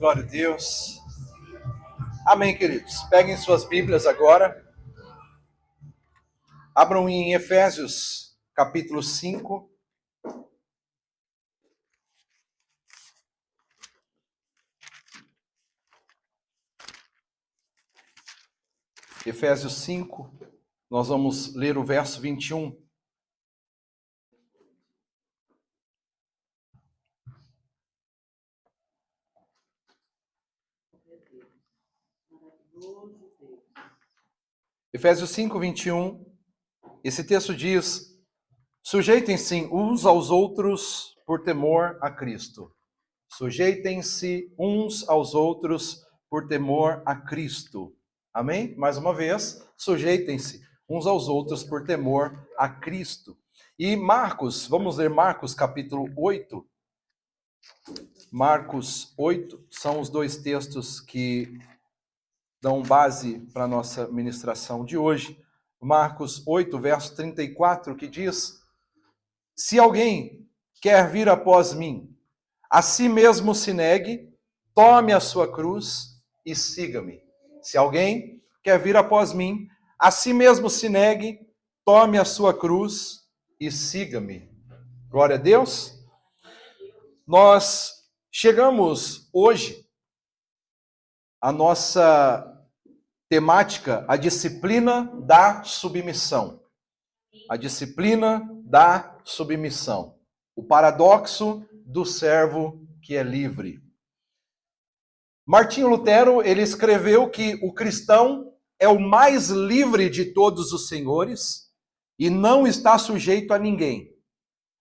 Glória a Deus. Amém, queridos. Peguem suas Bíblias agora. Abram em Efésios, capítulo 5. Efésios 5, nós vamos ler o verso 21. Efésios 5, 21, esse texto diz: sujeitem-se uns aos outros por temor a Cristo. Sujeitem-se uns aos outros por temor a Cristo. Amém? Mais uma vez, sujeitem-se uns aos outros por temor a Cristo. E Marcos, vamos ler Marcos capítulo 8. Marcos 8 são os dois textos que dão base para a nossa ministração de hoje. Marcos 8, verso 34, que diz: se alguém quer vir após mim, a si mesmo se negue, tome a sua cruz e siga-me. Se alguém quer vir após mim, a si mesmo se negue, tome a sua cruz e siga-me. Glória a Deus. Nós chegamos hoje à nossa temática, a disciplina da submissão. A disciplina da submissão. O paradoxo do servo que é livre. Martinho Lutero, ele escreveu que o cristão é o mais livre de todos os senhores e não está sujeito a ninguém.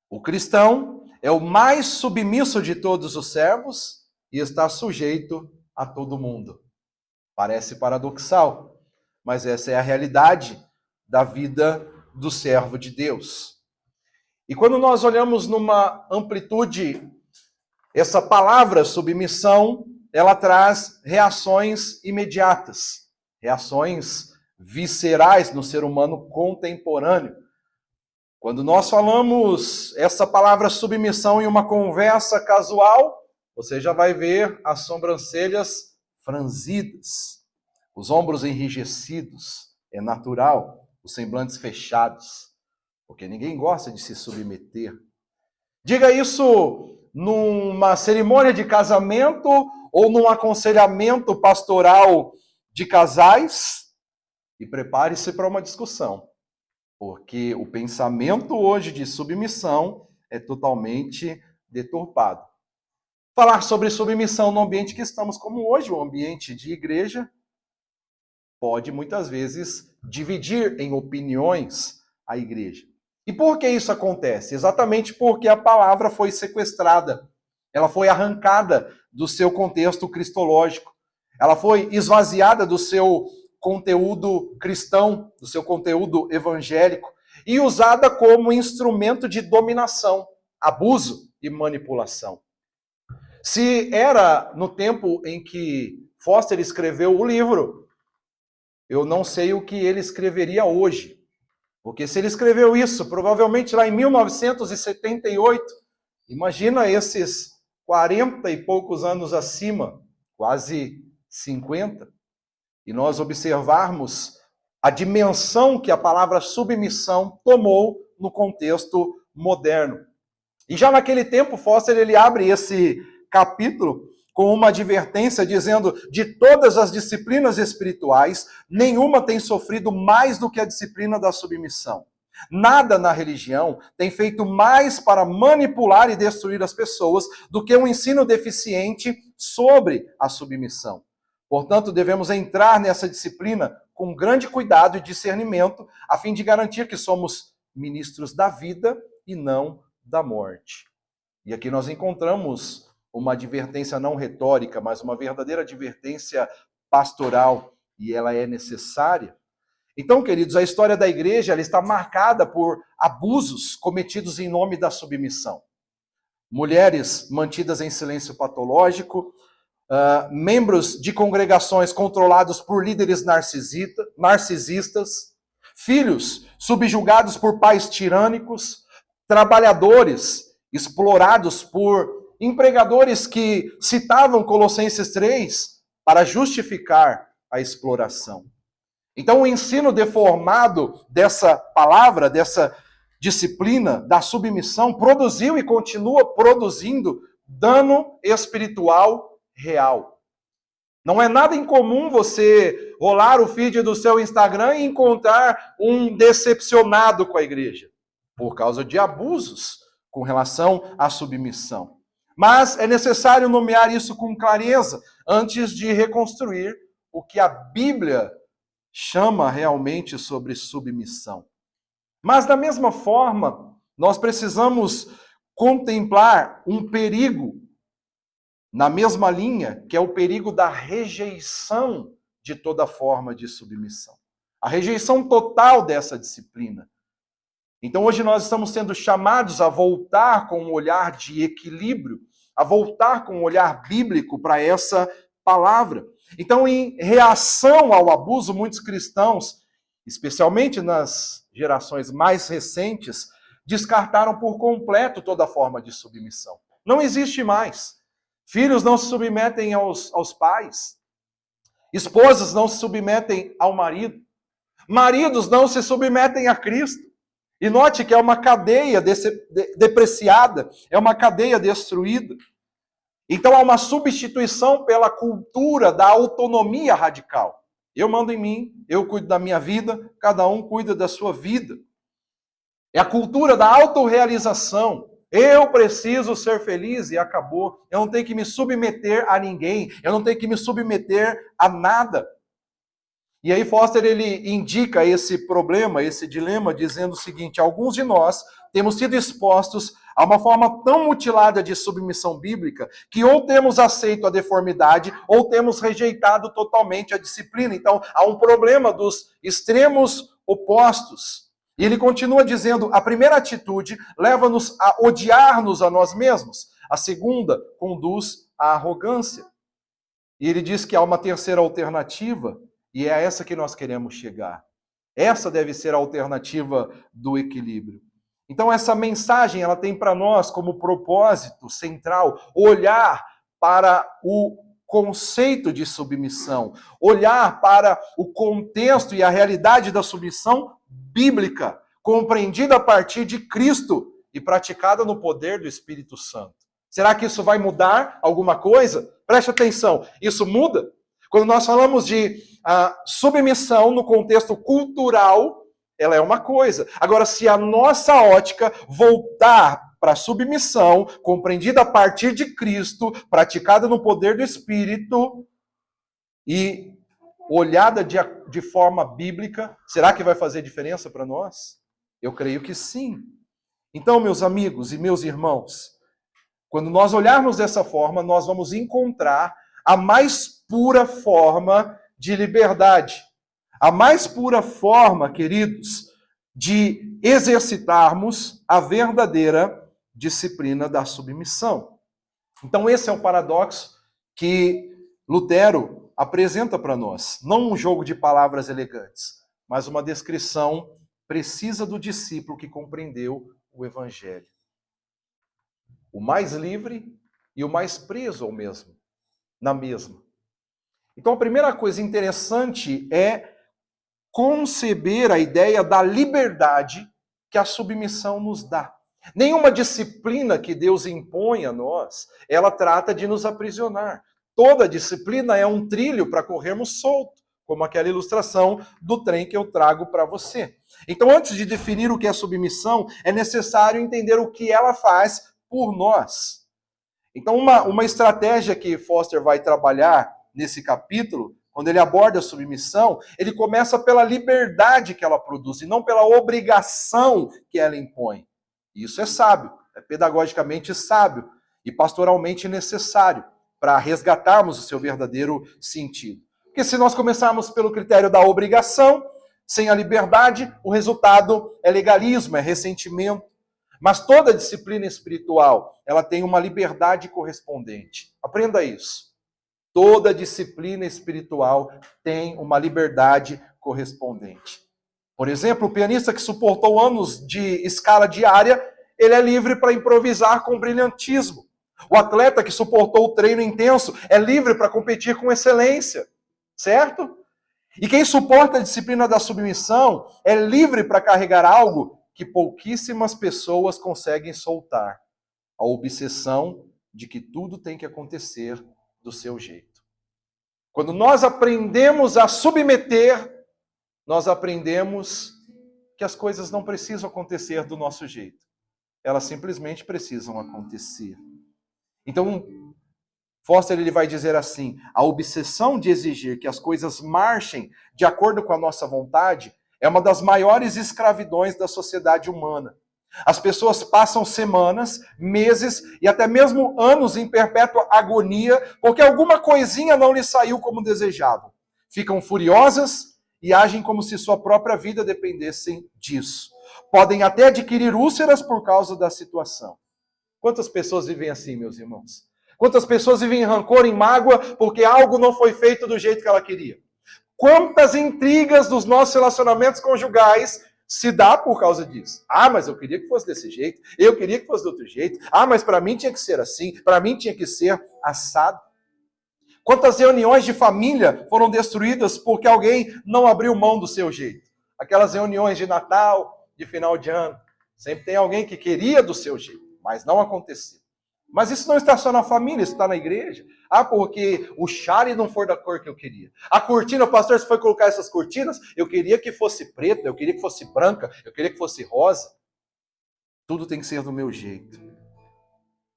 O cristão é o mais submisso de todos os servos e está sujeito a todo mundo. Parece paradoxal, mas essa é a realidade da vida do servo de Deus. E quando nós olhamos numa amplitude, essa palavra submissão, ela traz reações imediatas, reações viscerais no ser humano contemporâneo. Quando nós falamos essa palavra submissão em uma conversa casual, você já vai ver as sobrancelhas franzidas, os ombros enrijecidos, é natural, os semblantes fechados, porque ninguém gosta de se submeter. Diga isso numa cerimônia de casamento ou num aconselhamento pastoral de casais e prepare-se para uma discussão, porque o pensamento hoje de submissão é totalmente deturpado. Falar sobre submissão no ambiente que estamos como hoje, o ambiente de igreja, pode muitas vezes dividir em opiniões a igreja. E por que isso acontece? Exatamente porque a palavra foi sequestrada, ela foi arrancada do seu contexto cristológico, ela foi esvaziada do seu conteúdo cristão, do seu conteúdo evangélico, e usada como instrumento de dominação, abuso e manipulação. Se era no tempo em que Foster escreveu o livro, eu não sei o que ele escreveria hoje. Porque se ele escreveu isso, provavelmente lá em 1978, imagina esses 40 e poucos anos acima, quase 50, e nós observarmos a dimensão que a palavra submissão tomou no contexto moderno. E já naquele tempo, Foster, ele abre esse capítulo com uma advertência dizendo: de todas as disciplinas espirituais, nenhuma tem sofrido mais do que a disciplina da submissão. Nada na religião tem feito mais para manipular e destruir as pessoas do que um ensino deficiente sobre a submissão. Portanto, devemos entrar nessa disciplina com grande cuidado e discernimento, a fim de garantir que somos ministros da vida e não da morte. E aqui nós encontramos uma advertência não retórica, mas uma verdadeira advertência pastoral, e ela é necessária. Então, queridos, a história da igreja ela está marcada por abusos cometidos em nome da submissão. Mulheres mantidas em silêncio patológico, membros de congregações controlados por líderes narcisistas, filhos subjugados por pais tirânicos, trabalhadores explorados por empregadores que citavam Colossenses 3 para justificar a exploração. Então, o ensino deformado dessa palavra, dessa disciplina da submissão, produziu e continua produzindo dano espiritual real. Não é nada incomum você rolar o feed do seu Instagram e encontrar um decepcionado com a igreja, por causa de abusos com relação à submissão. Mas é necessário nomear isso com clareza antes de reconstruir o que a Bíblia chama realmente sobre submissão. Mas, da mesma forma, nós precisamos contemplar um perigo na mesma linha, que é o perigo da rejeição de toda forma de submissão. A rejeição total dessa disciplina. Então, hoje nós estamos sendo chamados a voltar com um olhar de equilíbrio, a voltar com um olhar bíblico para essa palavra. Então, em reação ao abuso, muitos cristãos, especialmente nas gerações mais recentes, descartaram por completo toda forma de submissão. Não existe mais. Filhos não se submetem aos pais. Esposas não se submetem ao marido. Maridos não se submetem a Cristo. E note que é uma cadeia depreciada, é uma cadeia destruída. Então há uma substituição pela cultura da autonomia radical. Eu mando em mim, eu cuido da minha vida, cada um cuida da sua vida. É a cultura da autorrealização. Eu preciso ser feliz e acabou. Eu não tenho que me submeter a ninguém, eu não tenho que me submeter a nada. E aí Foster ele indica esse problema, esse dilema, dizendo o seguinte: alguns de nós temos sido expostos a uma forma tão mutilada de submissão bíblica que ou temos aceito a deformidade ou temos rejeitado totalmente a disciplina. Então, há um problema dos extremos opostos. E ele continua dizendo: a primeira atitude leva-nos a odiar-nos a nós mesmos. A segunda conduz à arrogância. E ele diz que há uma terceira alternativa, e é a essa que nós queremos chegar. Essa deve ser a alternativa do equilíbrio. Então essa mensagem, ela tem para nós como propósito central olhar para o conceito de submissão, olhar para o contexto e a realidade da submissão bíblica, compreendida a partir de Cristo e praticada no poder do Espírito Santo. Será que isso vai mudar alguma coisa? Preste atenção, isso muda? Quando nós falamos de submissão no contexto cultural, ela é uma coisa. Agora, se a nossa ótica voltar para a submissão, compreendida a partir de Cristo, praticada no poder do Espírito e olhada de forma bíblica, será que vai fazer diferença para nós? Eu creio que sim. Então, meus amigos e meus irmãos, quando nós olharmos dessa forma, nós vamos encontrar a mais pura forma de liberdade. A mais pura forma, queridos, de exercitarmos a verdadeira disciplina da submissão. Então esse é o paradoxo que Lutero apresenta para nós. Não um jogo de palavras elegantes, mas uma descrição precisa do discípulo que compreendeu o Evangelho. O mais livre e o mais preso ao mesmo, na mesma. Então a primeira coisa interessante é conceber a ideia da liberdade que a submissão nos dá. Nenhuma disciplina que Deus impõe a nós, ela trata de nos aprisionar. Toda disciplina é um trilho para corrermos solto, como aquela ilustração do trem que eu trago para você. Então, antes de definir o que é submissão, é necessário entender o que ela faz por nós. Então, uma estratégia que Foster vai trabalhar nesse capítulo, quando ele aborda a submissão, ele começa pela liberdade que ela produz e não pela obrigação que ela impõe. Isso é sábio, é pedagogicamente sábio e pastoralmente necessário para resgatarmos o seu verdadeiro sentido. Porque se nós começarmos pelo critério da obrigação, sem a liberdade, o resultado é legalismo, é ressentimento. Mas toda disciplina espiritual, ela tem uma liberdade correspondente. Aprenda isso. Toda disciplina espiritual tem uma liberdade correspondente. Por exemplo, o pianista que suportou anos de escala diária, ele é livre para improvisar com brilhantismo. O atleta que suportou o treino intenso é livre para competir com excelência, certo? E quem suporta a disciplina da submissão é livre para carregar algo que pouquíssimas pessoas conseguem soltar: a obsessão de que tudo tem que acontecer do seu jeito. Quando nós aprendemos a submeter, nós aprendemos que as coisas não precisam acontecer do nosso jeito. Elas simplesmente precisam acontecer. Então, Foster ele vai dizer assim: a obsessão de exigir que as coisas marchem de acordo com a nossa vontade é uma das maiores escravidões da sociedade humana. As pessoas passam semanas, meses e até mesmo anos em perpétua agonia porque alguma coisinha não lhes saiu como desejavam. Ficam furiosas e agem como se sua própria vida dependesse disso. Podem até adquirir úlceras por causa da situação. Quantas pessoas vivem assim, meus irmãos? Quantas pessoas vivem em rancor, em mágoa, porque algo não foi feito do jeito que ela queria? Quantas intrigas dos nossos relacionamentos conjugais se dá por causa disso? Ah, mas eu queria que fosse desse jeito, eu queria que fosse de outro jeito. Ah, mas para mim tinha que ser assim, para mim tinha que ser assado. Quantas reuniões de família foram destruídas porque alguém não abriu mão do seu jeito? Aquelas reuniões de Natal, de final de ano, sempre tem alguém que queria do seu jeito, mas não aconteceu. Mas isso não está só na família, isso está na igreja. Ah, porque o chale não foi da cor que eu queria. A cortina, o pastor, se foi colocar essas cortinas, eu queria que fosse preta, eu queria que fosse branca, eu queria que fosse rosa. Tudo tem que ser do meu jeito.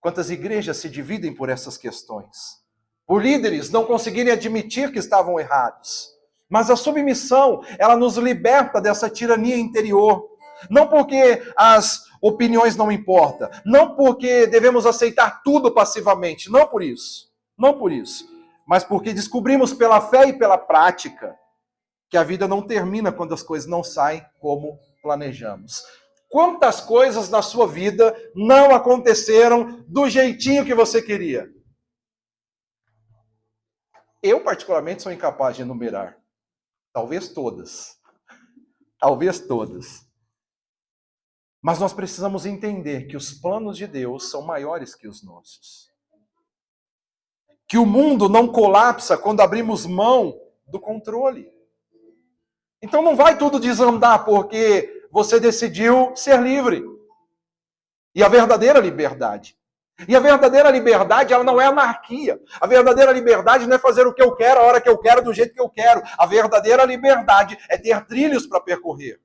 Quantas igrejas se dividem por essas questões? Por líderes não conseguirem admitir que estavam errados. Mas a submissão, ela nos liberta dessa tirania interior. Não porque as opiniões não importam, não porque devemos aceitar tudo passivamente, não por isso, mas porque descobrimos pela fé e pela prática que a vida não termina quando as coisas não saem como planejamos. Quantas coisas na sua vida não aconteceram do jeitinho que você queria? Eu, particularmente, sou incapaz de enumerar. Talvez todas. Mas nós precisamos entender que os planos de Deus são maiores que os nossos. Que o mundo não colapsa quando abrimos mão do controle. Então não vai tudo desandar porque você decidiu ser livre. E a verdadeira liberdade. Ela não é anarquia. A verdadeira liberdade não é fazer o que eu quero, a hora que eu quero, do jeito que eu quero. A verdadeira liberdade é ter trilhos para percorrer.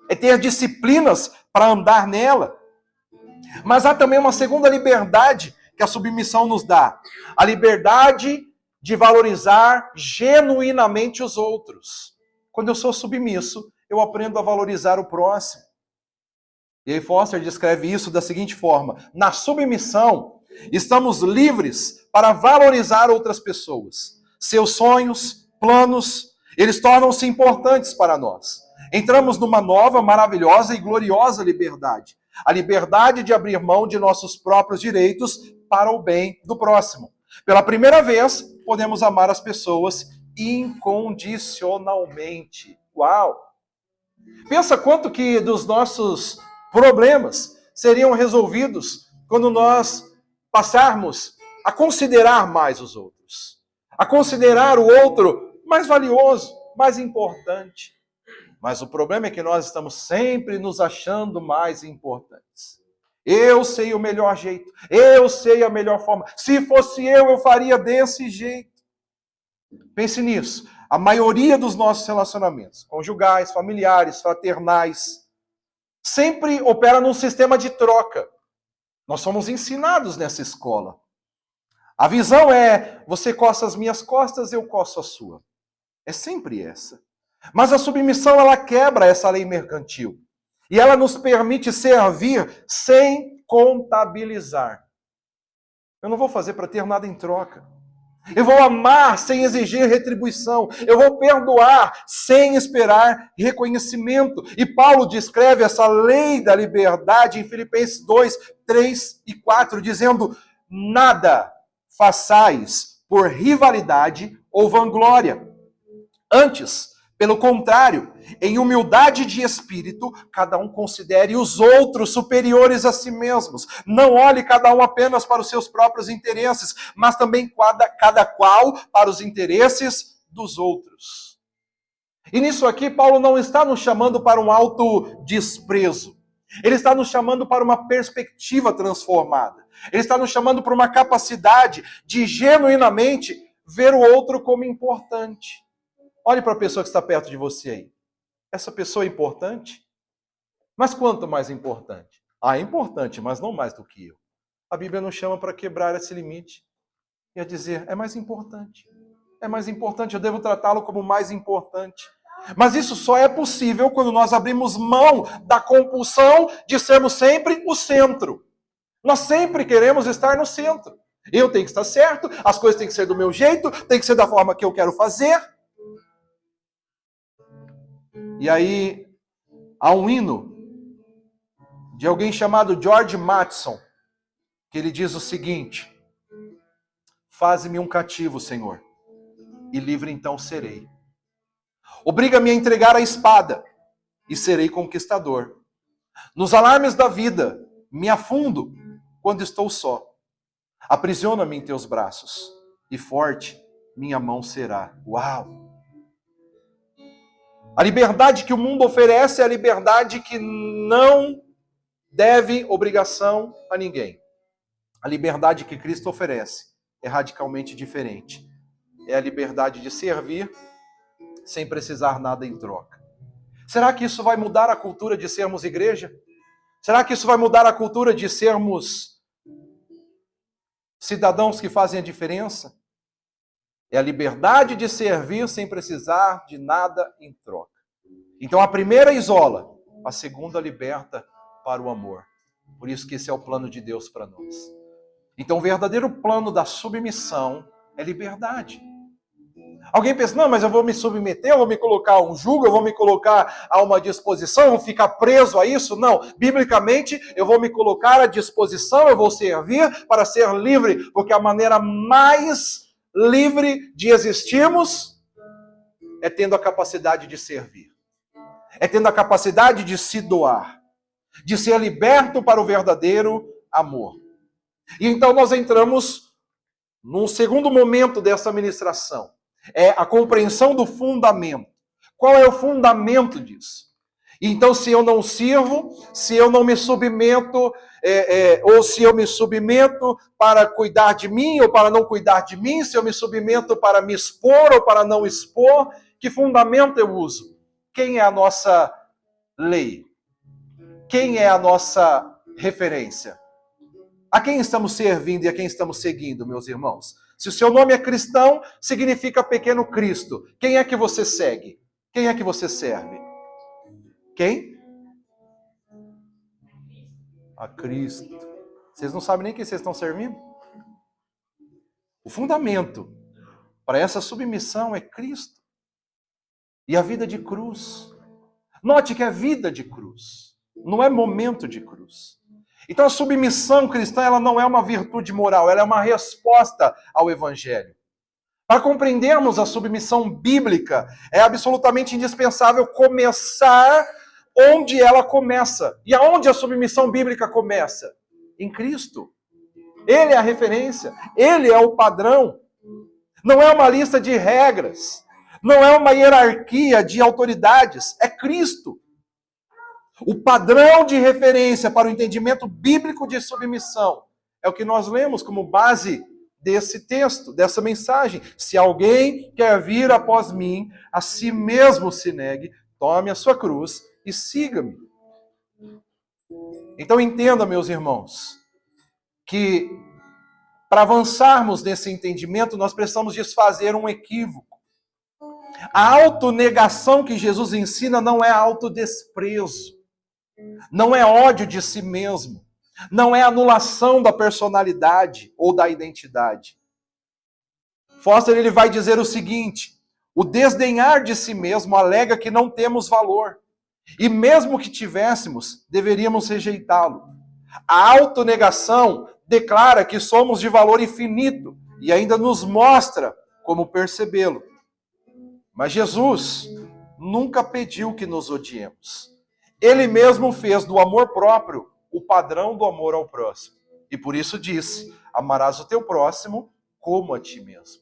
É ter disciplinas para andar nela. Mas há também uma segunda liberdade que a submissão nos dá. A liberdade de valorizar genuinamente os outros. Quando eu sou submisso, eu aprendo a valorizar o próximo. E aí Foster descreve isso da seguinte forma: na submissão, estamos livres para valorizar outras pessoas. Seus sonhos, planos, eles tornam-se importantes para nós. Entramos numa nova, maravilhosa e gloriosa liberdade. A liberdade de abrir mão de nossos próprios direitos para o bem do próximo. Pela primeira vez, podemos amar as pessoas incondicionalmente. Uau! Pensa quanto que dos nossos problemas seriam resolvidos quando nós passarmos a considerar mais os outros. A considerar o outro mais valioso, mais importante. Mas o problema é que nós estamos sempre nos achando mais importantes. Eu sei o melhor jeito. Eu sei a melhor forma. Se fosse eu faria desse jeito. Pense nisso. A maioria dos nossos relacionamentos, conjugais, familiares, fraternais, sempre opera num sistema de troca. Nós somos ensinados nessa escola. A visão é, você coça as minhas costas, eu coço a sua. É sempre essa. Mas a submissão, ela quebra essa lei mercantil. E ela nos permite servir sem contabilizar. Eu não vou fazer para ter nada em troca. Eu vou amar sem exigir retribuição. Eu vou perdoar sem esperar reconhecimento. E Paulo descreve essa lei da liberdade em Filipenses 2, 3 e 4, dizendo: nada façais por rivalidade ou vanglória. Antes, Pelo contrário, em humildade de espírito, cada um considere os outros superiores a si mesmos. Não olhe cada um apenas para os seus próprios interesses, mas também cada qual para os interesses dos outros. E nisso aqui, Paulo não está nos chamando para um autodesprezo. Ele está nos chamando para uma perspectiva transformada. Ele está nos chamando para uma capacidade de genuinamente ver o outro como importante. Olhe para a pessoa que está perto de você aí. Essa pessoa é importante? Mas quanto mais importante? É importante, mas não mais do que eu. A Bíblia nos chama para quebrar esse limite e a dizer, é mais importante. É mais importante, eu devo tratá-lo como mais importante. Mas isso só é possível quando nós abrimos mão da compulsão de sermos sempre o centro. Nós sempre queremos estar no centro. Eu tenho que estar certo, as coisas têm que ser do meu jeito, tem que ser da forma que eu quero fazer. E aí, há um hino de alguém chamado George Matheson, que ele diz o seguinte: faze-me um cativo, Senhor, e livre então serei. Obriga-me a entregar a espada, e serei conquistador. Nos alarmes da vida, me afundo quando estou só. Aprisiona-me em teus braços, e forte minha mão será. Uau! A liberdade que o mundo oferece é a liberdade que não deve obrigação a ninguém. A liberdade que Cristo oferece é radicalmente diferente. É a liberdade de servir sem precisar nada em troca. Será que isso vai mudar a cultura de sermos igreja? Será que isso vai mudar a cultura de sermos cidadãos que fazem a diferença? É a liberdade de servir sem precisar de nada em troca. Então a primeira isola, a segunda liberta para o amor. Por isso que esse é o plano de Deus para nós. Então o verdadeiro plano da submissão é liberdade. Alguém pensa, não, mas eu vou me submeter, eu vou me colocar a um jugo, eu vou me colocar a uma disposição, eu vou ficar preso a isso? Não, biblicamente eu vou me colocar à disposição, eu vou servir para ser livre, porque a maneira mais livre de existirmos é tendo a capacidade de servir, é tendo a capacidade de se doar, de ser liberto para o verdadeiro amor. E então nós entramos num segundo momento dessa ministração, é a compreensão do fundamento. Qual é o fundamento disso? Então, se eu não sirvo, se eu não me submeto, ou se eu me submeto para cuidar de mim ou para não cuidar de mim, se eu me submeto para me expor ou para não expor, que fundamento eu uso? Quem é a nossa lei? Quem é a nossa referência? A quem estamos servindo e a quem estamos seguindo, meus irmãos? Se o seu nome é cristão, significa pequeno Cristo. Quem é que você segue? Quem é que você serve? Quem? A Cristo. Vocês não sabem nem quem vocês estão servindo? O fundamento para essa submissão é Cristo. E a vida de cruz. Note que é vida de cruz. Não é momento de cruz. Então a submissão cristã, ela não é uma virtude moral, ela é uma resposta ao Evangelho. Para compreendermos a submissão bíblica, é absolutamente indispensável começar onde ela começa. E aonde a submissão bíblica começa? Em Cristo. Ele é a referência, ele é o padrão. Não é uma lista de regras, não é uma hierarquia de autoridades, é Cristo. O padrão de referência para o entendimento bíblico de submissão é o que nós lemos como base desse texto, dessa mensagem. Se alguém quer vir após mim, a si mesmo se negue, tome a sua cruz e siga-me. Então entenda, meus irmãos, que para avançarmos nesse entendimento, nós precisamos desfazer um equívoco. A autonegação que Jesus ensina não é autodesprezo. Não é ódio de si mesmo. Não é anulação da personalidade ou da identidade. Foster ele vai dizer o seguinte: o desdenhar de si mesmo alega que não temos valor. E mesmo que tivéssemos, deveríamos rejeitá-lo. A autonegação declara que somos de valor infinito e ainda nos mostra como percebê-lo. Mas Jesus, nunca pediu que nos odiemos. Ele mesmo fez do amor próprio o padrão do amor ao próximo. E por isso disse: amarás o teu próximo como a ti mesmo.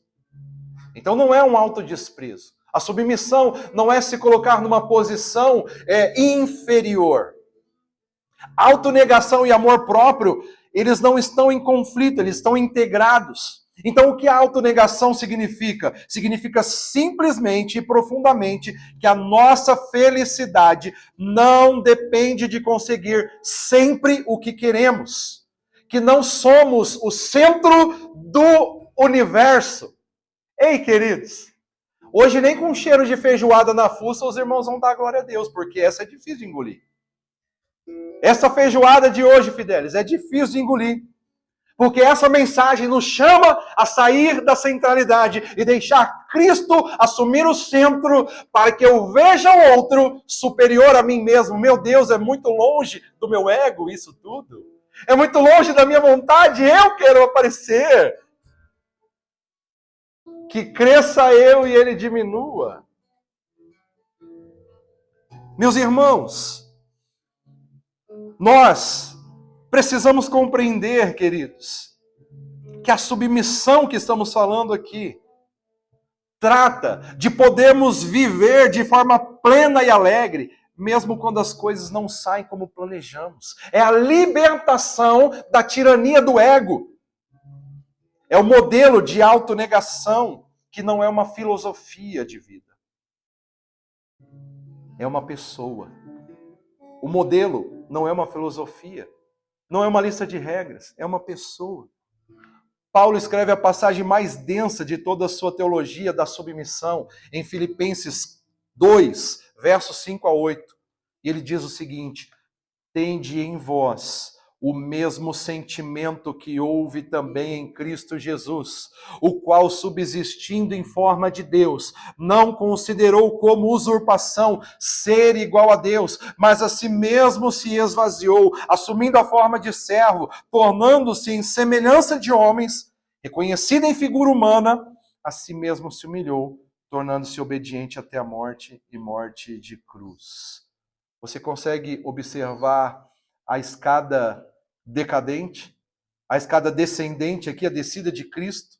Então não é um autodesprezo. A submissão não é se colocar numa posição inferior. Autonegação e amor próprio, eles não estão em conflito, eles estão integrados. Então o que a autonegação significa? Significa simplesmente e profundamente que a nossa felicidade não depende de conseguir sempre o que queremos. Que não somos o centro do universo. Ei, queridos, hoje nem com cheiro de feijoada na fuça os irmãos vão dar glória a Deus, porque essa é difícil de engolir. Essa feijoada de hoje, Fidelis, é difícil de engolir. Porque essa mensagem nos chama a sair da centralidade e deixar Cristo assumir o centro para que eu veja o outro superior a mim mesmo. Meu Deus, é muito longe do meu ego isso tudo. É muito longe da minha vontade, eu quero aparecer. Que cresça eu e ele diminua. Meus irmãos, nós precisamos compreender, queridos, que a submissão que estamos falando aqui trata de podermos viver de forma plena e alegre, mesmo quando as coisas não saem como planejamos. É a libertação da tirania do ego. É o modelo de autonegação, que não é uma filosofia de vida. É uma pessoa. O modelo não é uma filosofia. Não é uma lista de regras, é uma pessoa. Paulo escreve a passagem mais densa de toda a sua teologia da submissão em Filipenses 2, versos 5 a 8. E ele diz o seguinte: tende em vós o mesmo sentimento que houve também em Cristo Jesus, o qual, subsistindo em forma de Deus, não considerou como usurpação ser igual a Deus, mas a si mesmo se esvaziou, assumindo a forma de servo, tornando-se em semelhança de homens, reconhecido em figura humana, a si mesmo se humilhou, tornando-se obediente até a morte e morte de cruz. Você consegue observar a escada decadente, a escada descendente aqui, a descida de Cristo,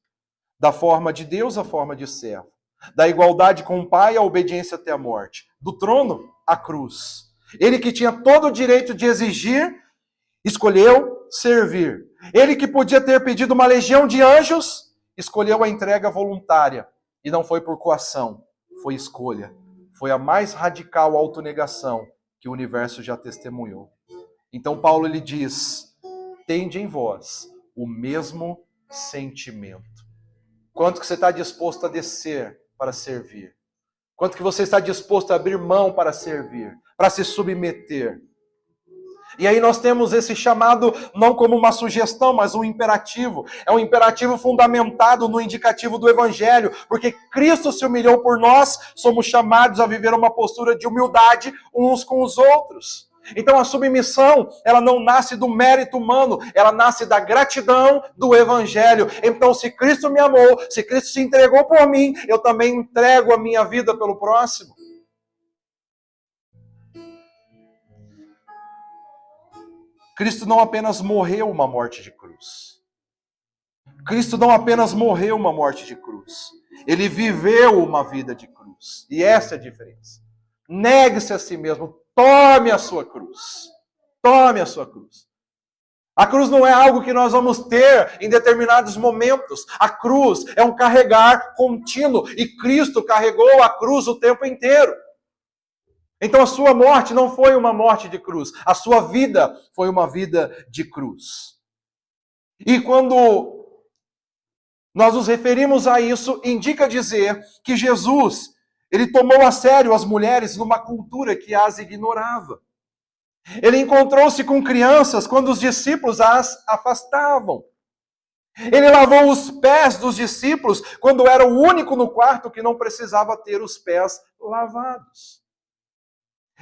da forma de Deus à forma de servo, da igualdade com o Pai à obediência até a morte, do trono à cruz. Ele que tinha todo o direito de exigir, escolheu servir. Ele que podia ter pedido uma legião de anjos, escolheu a entrega voluntária, e não foi por coação, foi escolha. Foi a mais radical autonegação que o universo já testemunhou. Então Paulo ele diz: tende em vós o mesmo sentimento. Quanto que você está disposto a descer para servir? Quanto que você está disposto a abrir mão para servir, para se submeter? E aí nós temos esse chamado não como uma sugestão, mas um imperativo. É um imperativo fundamentado no indicativo do Evangelho, porque Cristo se humilhou por nós, somos chamados a viver uma postura de humildade uns com os outros. Então a submissão, ela não nasce do mérito humano, ela nasce da gratidão do Evangelho. Então se Cristo me amou, se Cristo se entregou por mim, eu também entrego a minha vida pelo próximo. Cristo não apenas morreu uma morte de cruz. Cristo não apenas morreu uma morte de cruz. Ele viveu uma vida de cruz. E essa é a diferença. Negue-se a si mesmo. Tome a sua cruz. Tome a sua cruz. A cruz não é algo que nós vamos ter em determinados momentos. A cruz é um carregar contínuo. E Cristo carregou a cruz o tempo inteiro. Então a sua morte não foi uma morte de cruz. A sua vida foi uma vida de cruz. E quando nós nos referimos a isso, indica dizer que Jesus, ele tomou a sério as mulheres numa cultura que as ignorava. Ele encontrou-se com crianças quando os discípulos as afastavam. Ele lavou os pés dos discípulos quando era o único no quarto que não precisava ter os pés lavados.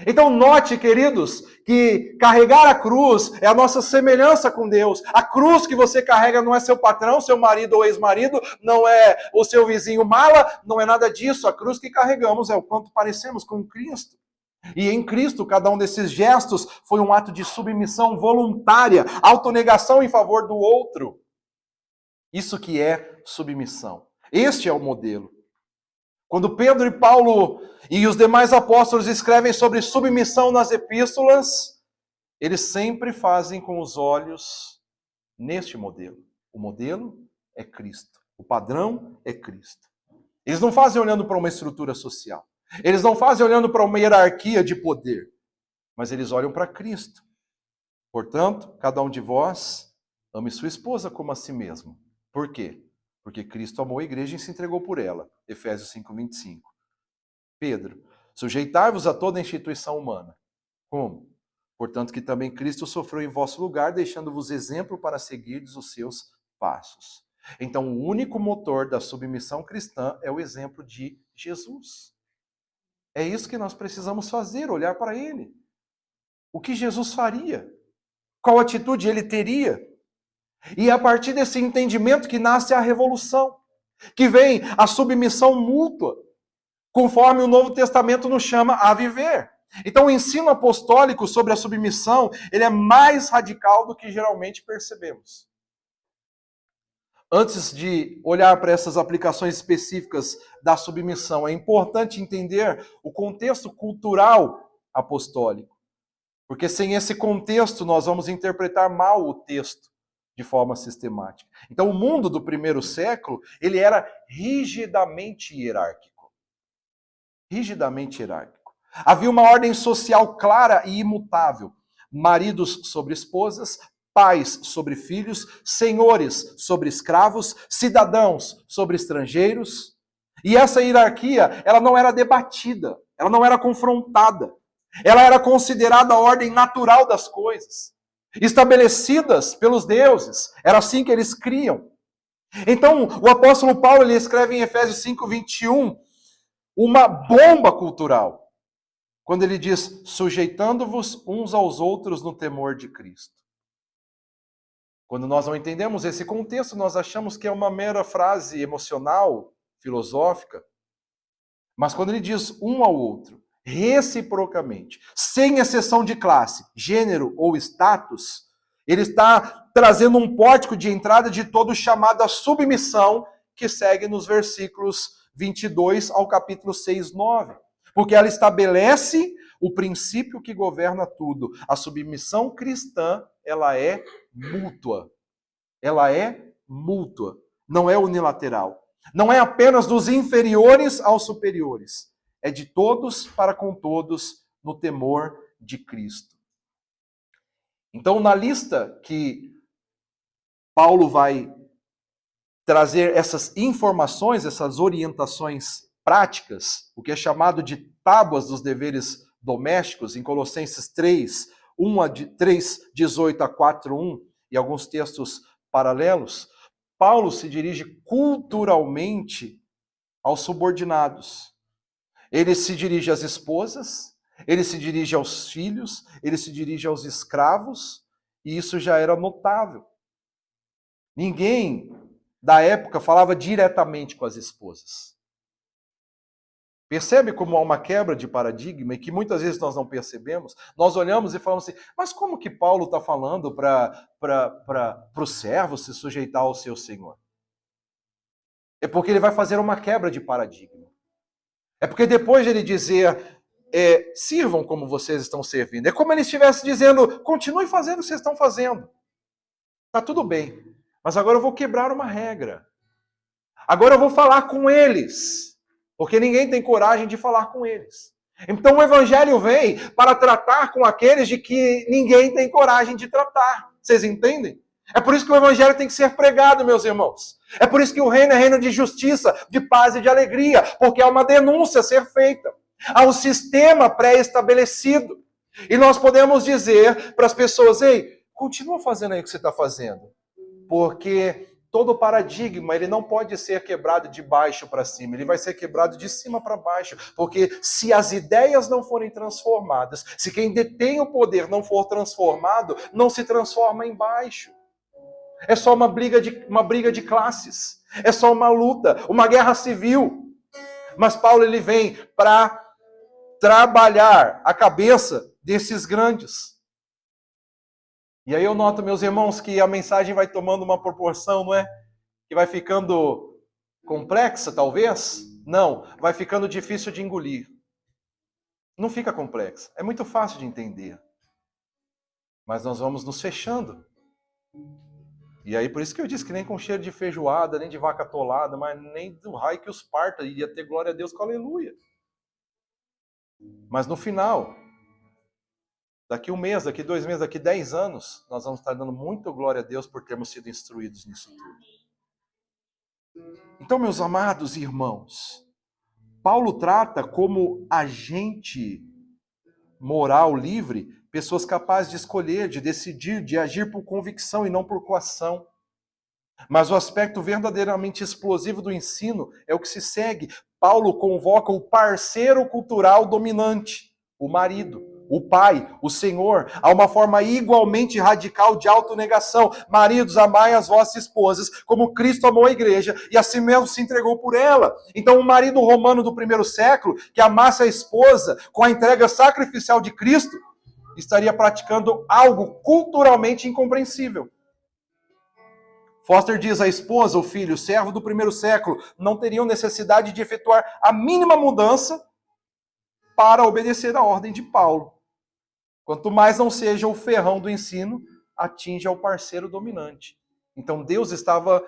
Então note, queridos, que carregar a cruz é a nossa semelhança com Deus. A cruz que você carrega não é seu patrão, seu marido ou ex-marido, não é o seu vizinho mala, não é nada disso. A cruz que carregamos é o quanto parecemos com Cristo. E em Cristo, cada um desses gestos foi um ato de submissão voluntária, autonegação em favor do outro. Isso que é submissão. Este é o modelo. Quando Pedro e Paulo e os demais apóstolos escrevem sobre submissão nas epístolas, eles sempre fazem com os olhos neste modelo. O modelo é Cristo. O padrão é Cristo. Eles não fazem olhando para uma estrutura social. Eles não fazem olhando para uma hierarquia de poder. Mas eles olham para Cristo. Portanto, cada um de vós ame sua esposa como a si mesmo. Por quê? Porque Cristo amou a igreja e se entregou por ela. Efésios 5:25. Pedro, sujeitai-vos a toda instituição humana. Como? Portanto que também Cristo sofreu em vosso lugar, deixando-vos exemplo para seguirdes os seus passos. Então, o único motor da submissão cristã é o exemplo de Jesus. É isso que nós precisamos fazer, olhar para ele. O que Jesus faria? Qual atitude ele teria? E é a partir desse entendimento que nasce a revolução, que vem a submissão mútua, conforme o Novo Testamento nos chama a viver. Então o ensino apostólico sobre a submissão, ele é mais radical do que geralmente percebemos. Antes de olhar para essas aplicações específicas da submissão, é importante entender o contexto cultural apostólico. Porque sem esse contexto nós vamos interpretar mal o texto de forma sistemática. Então o mundo do primeiro século, ele era rigidamente hierárquico. Rigidamente hierárquico. Havia uma ordem social clara e imutável. Maridos sobre esposas, pais sobre filhos, senhores sobre escravos, cidadãos sobre estrangeiros. E essa hierarquia, ela não era debatida, ela não era confrontada. Ela era considerada a ordem natural das coisas, estabelecidas pelos deuses. Era assim que eles criam. Então, o apóstolo Paulo ele escreve em Efésios 5:21 uma bomba cultural, quando ele diz, sujeitando-vos uns aos outros no temor de Cristo. Quando nós não entendemos esse contexto, nós achamos que é uma mera frase emocional, filosófica. Mas quando ele diz um ao outro, reciprocamente, sem exceção de classe, gênero ou status, ele está trazendo um pórtico de entrada de todo o chamado à submissão que segue nos versículos 22 ao capítulo 6:9. Porque ela estabelece o princípio que governa tudo. A submissão cristã, ela é mútua. Ela é mútua, não é unilateral. Não é apenas dos inferiores aos superiores. É de todos para com todos no temor de Cristo. Então, na lista que Paulo vai trazer essas informações, essas orientações práticas, o que é chamado de tábuas dos deveres domésticos, em Colossenses 3, 3:18 a 4:1, e alguns textos paralelos, Paulo se dirige culturalmente aos subordinados. Ele se dirige às esposas, ele se dirige aos filhos, ele se dirige aos escravos, e isso já era notável. Ninguém da época falava diretamente com as esposas. Percebe como há uma quebra de paradigma e que muitas vezes nós não percebemos? Nós olhamos e falamos assim, mas como que Paulo está falando para o servo se sujeitar ao seu senhor? É porque ele vai fazer uma quebra de paradigma. É porque depois de ele dizer, sirvam como vocês estão servindo, é como ele estivesse dizendo, continue fazendo o que vocês estão fazendo. Está tudo bem, mas agora eu vou quebrar uma regra. Agora eu vou falar com eles. Porque ninguém tem coragem de falar com eles. Então o evangelho vem para tratar com aqueles de que ninguém tem coragem de tratar. Vocês entendem? É por isso que o evangelho tem que ser pregado, meus irmãos. É por isso que o reino é reino de justiça, de paz e de alegria. Porque há uma denúncia a ser feita. Há um sistema pré-estabelecido. E nós podemos dizer para as pessoas, ei, continua fazendo aí o que você está fazendo. Porque todo paradigma, ele não pode ser quebrado de baixo para cima, ele vai ser quebrado de cima para baixo, porque se as ideias não forem transformadas, se quem detém o poder não for transformado, não se transforma em baixo. É só uma briga de classes, é só uma luta, uma guerra civil. Mas Paulo ele vem para trabalhar a cabeça desses grandes. E aí eu noto, meus irmãos, que a mensagem vai tomando uma proporção, não é? Que vai ficando complexa, talvez? Não, vai ficando difícil de engolir. Não fica complexa, é muito fácil de entender. Mas nós vamos nos fechando. E aí por isso que eu disse que nem com cheiro de feijoada, nem de vaca atolada, mas nem do raio que os parta, iria ter glória a Deus com aleluia. Mas no final, daqui 1 mês, daqui 2 meses, daqui 10 anos, nós vamos estar dando muito glória a Deus por termos sido instruídos nisso tudo. Então, meus amados irmãos, Paulo trata como agente moral livre pessoas capazes de escolher, de decidir, de agir por convicção e não por coação. Mas o aspecto verdadeiramente explosivo do ensino é o que se segue. Paulo convoca o parceiro cultural dominante, o marido, o pai, o senhor, a uma forma igualmente radical de autonegação. Maridos, amai as vossas esposas, como Cristo amou a igreja e assim mesmo se entregou por ela. Então, o marido romano do primeiro século, que amasse a esposa com a entrega sacrificial de Cristo, estaria praticando algo culturalmente incompreensível. Foster diz, a esposa, o filho, o servo do primeiro século, não teriam necessidade de efetuar a mínima mudança para obedecer à ordem de Paulo. Quanto mais não seja o ferrão do ensino, atinja o parceiro dominante. Então Deus estava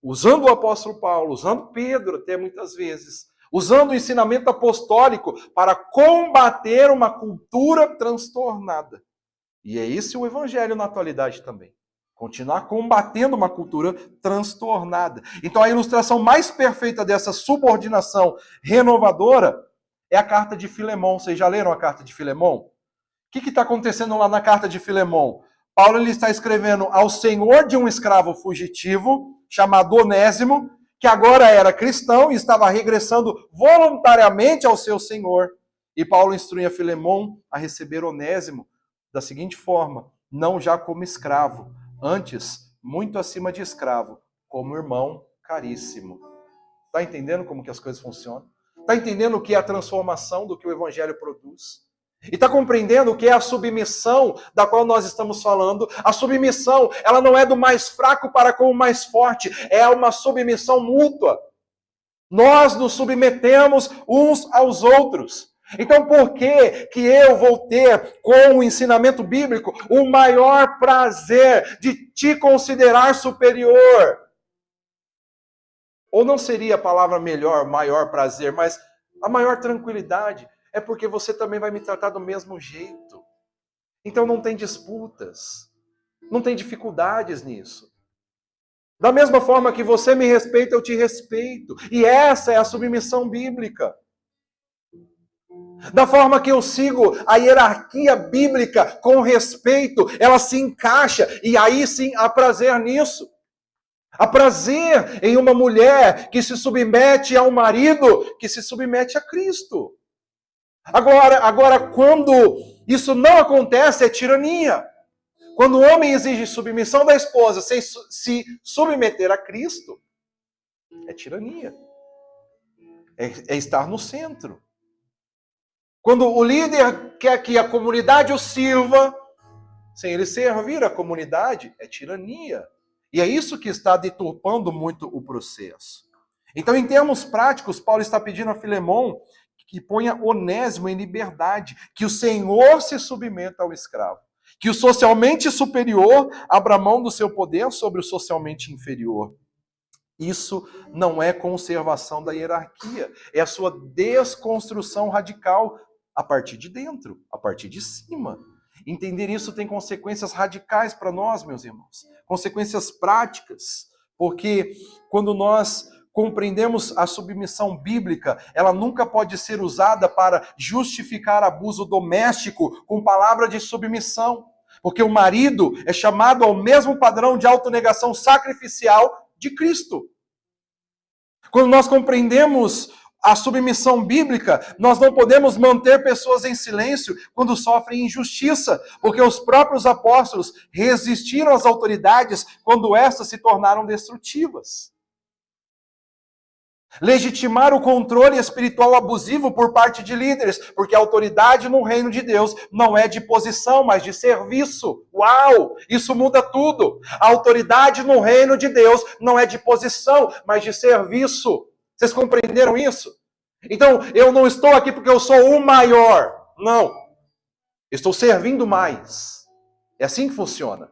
usando o apóstolo Paulo, usando Pedro até muitas vezes, usando o ensinamento apostólico para combater uma cultura transtornada. E é esse o evangelho na atualidade também. Continuar combatendo uma cultura transtornada. Então a ilustração mais perfeita dessa subordinação renovadora é a carta de Filemão. Vocês já leram a carta de Filemão? O que está acontecendo lá na carta de Filemão? Paulo ele está escrevendo ao senhor de um escravo fugitivo, chamado Onésimo, que agora era cristão e estava regressando voluntariamente ao seu senhor. E Paulo instrui a Filemão a receber Onésimo da seguinte forma, não já como escravo, antes, muito acima de escravo, como irmão caríssimo. Está entendendo como que as coisas funcionam? Está entendendo o que é a transformação do que o evangelho produz? E está compreendendo o que é a submissão da qual nós estamos falando? A submissão, ela não é do mais fraco para com o mais forte, é uma submissão mútua. Nós nos submetemos uns aos outros. Então, por que eu vou ter, com o ensinamento bíblico, o maior prazer de te considerar superior? Ou não seria a palavra melhor, maior prazer, mas a maior tranquilidade? É porque você também vai me tratar do mesmo jeito. Então não tem disputas, não tem dificuldades nisso. Da mesma forma que você me respeita, eu te respeito. E essa é a submissão bíblica. Da forma que eu sigo a hierarquia bíblica com respeito, ela se encaixa, e aí sim há prazer nisso. Há prazer em uma mulher que se submete a um marido que se submete a Cristo. Agora, quando isso não acontece, é tirania. Quando o homem exige submissão da esposa sem se submeter a Cristo, é tirania. É estar no centro. Quando o líder quer que a comunidade o sirva, sem ele servir a comunidade, é tirania. E é isso que está deturpando muito o processo. Então, em termos práticos, Paulo está pedindo a Filemão que ponha Onésimo em liberdade, que o senhor se submeta ao escravo, que o socialmente superior abra mão do seu poder sobre o socialmente inferior. Isso não é conservação da hierarquia, é a sua desconstrução radical a partir de dentro, a partir de cima. Entender isso tem consequências radicais para nós, meus irmãos. Consequências práticas. Porque quando nós compreendemos a submissão bíblica, ela nunca pode ser usada para justificar abuso doméstico com palavra de submissão. Porque o marido é chamado ao mesmo padrão de autonegação sacrificial de Cristo. Quando nós compreendemos a submissão bíblica, nós não podemos manter pessoas em silêncio quando sofrem injustiça, porque os próprios apóstolos resistiram às autoridades quando estas se tornaram destrutivas. Legitimar o controle espiritual abusivo por parte de líderes, porque a autoridade no reino de Deus não é de posição, mas de serviço. Uau! Isso muda tudo. A autoridade no reino de Deus não é de posição, mas de serviço. Vocês compreenderam isso? Então, eu não estou aqui porque eu sou o maior. Não. Estou servindo mais. É assim que funciona.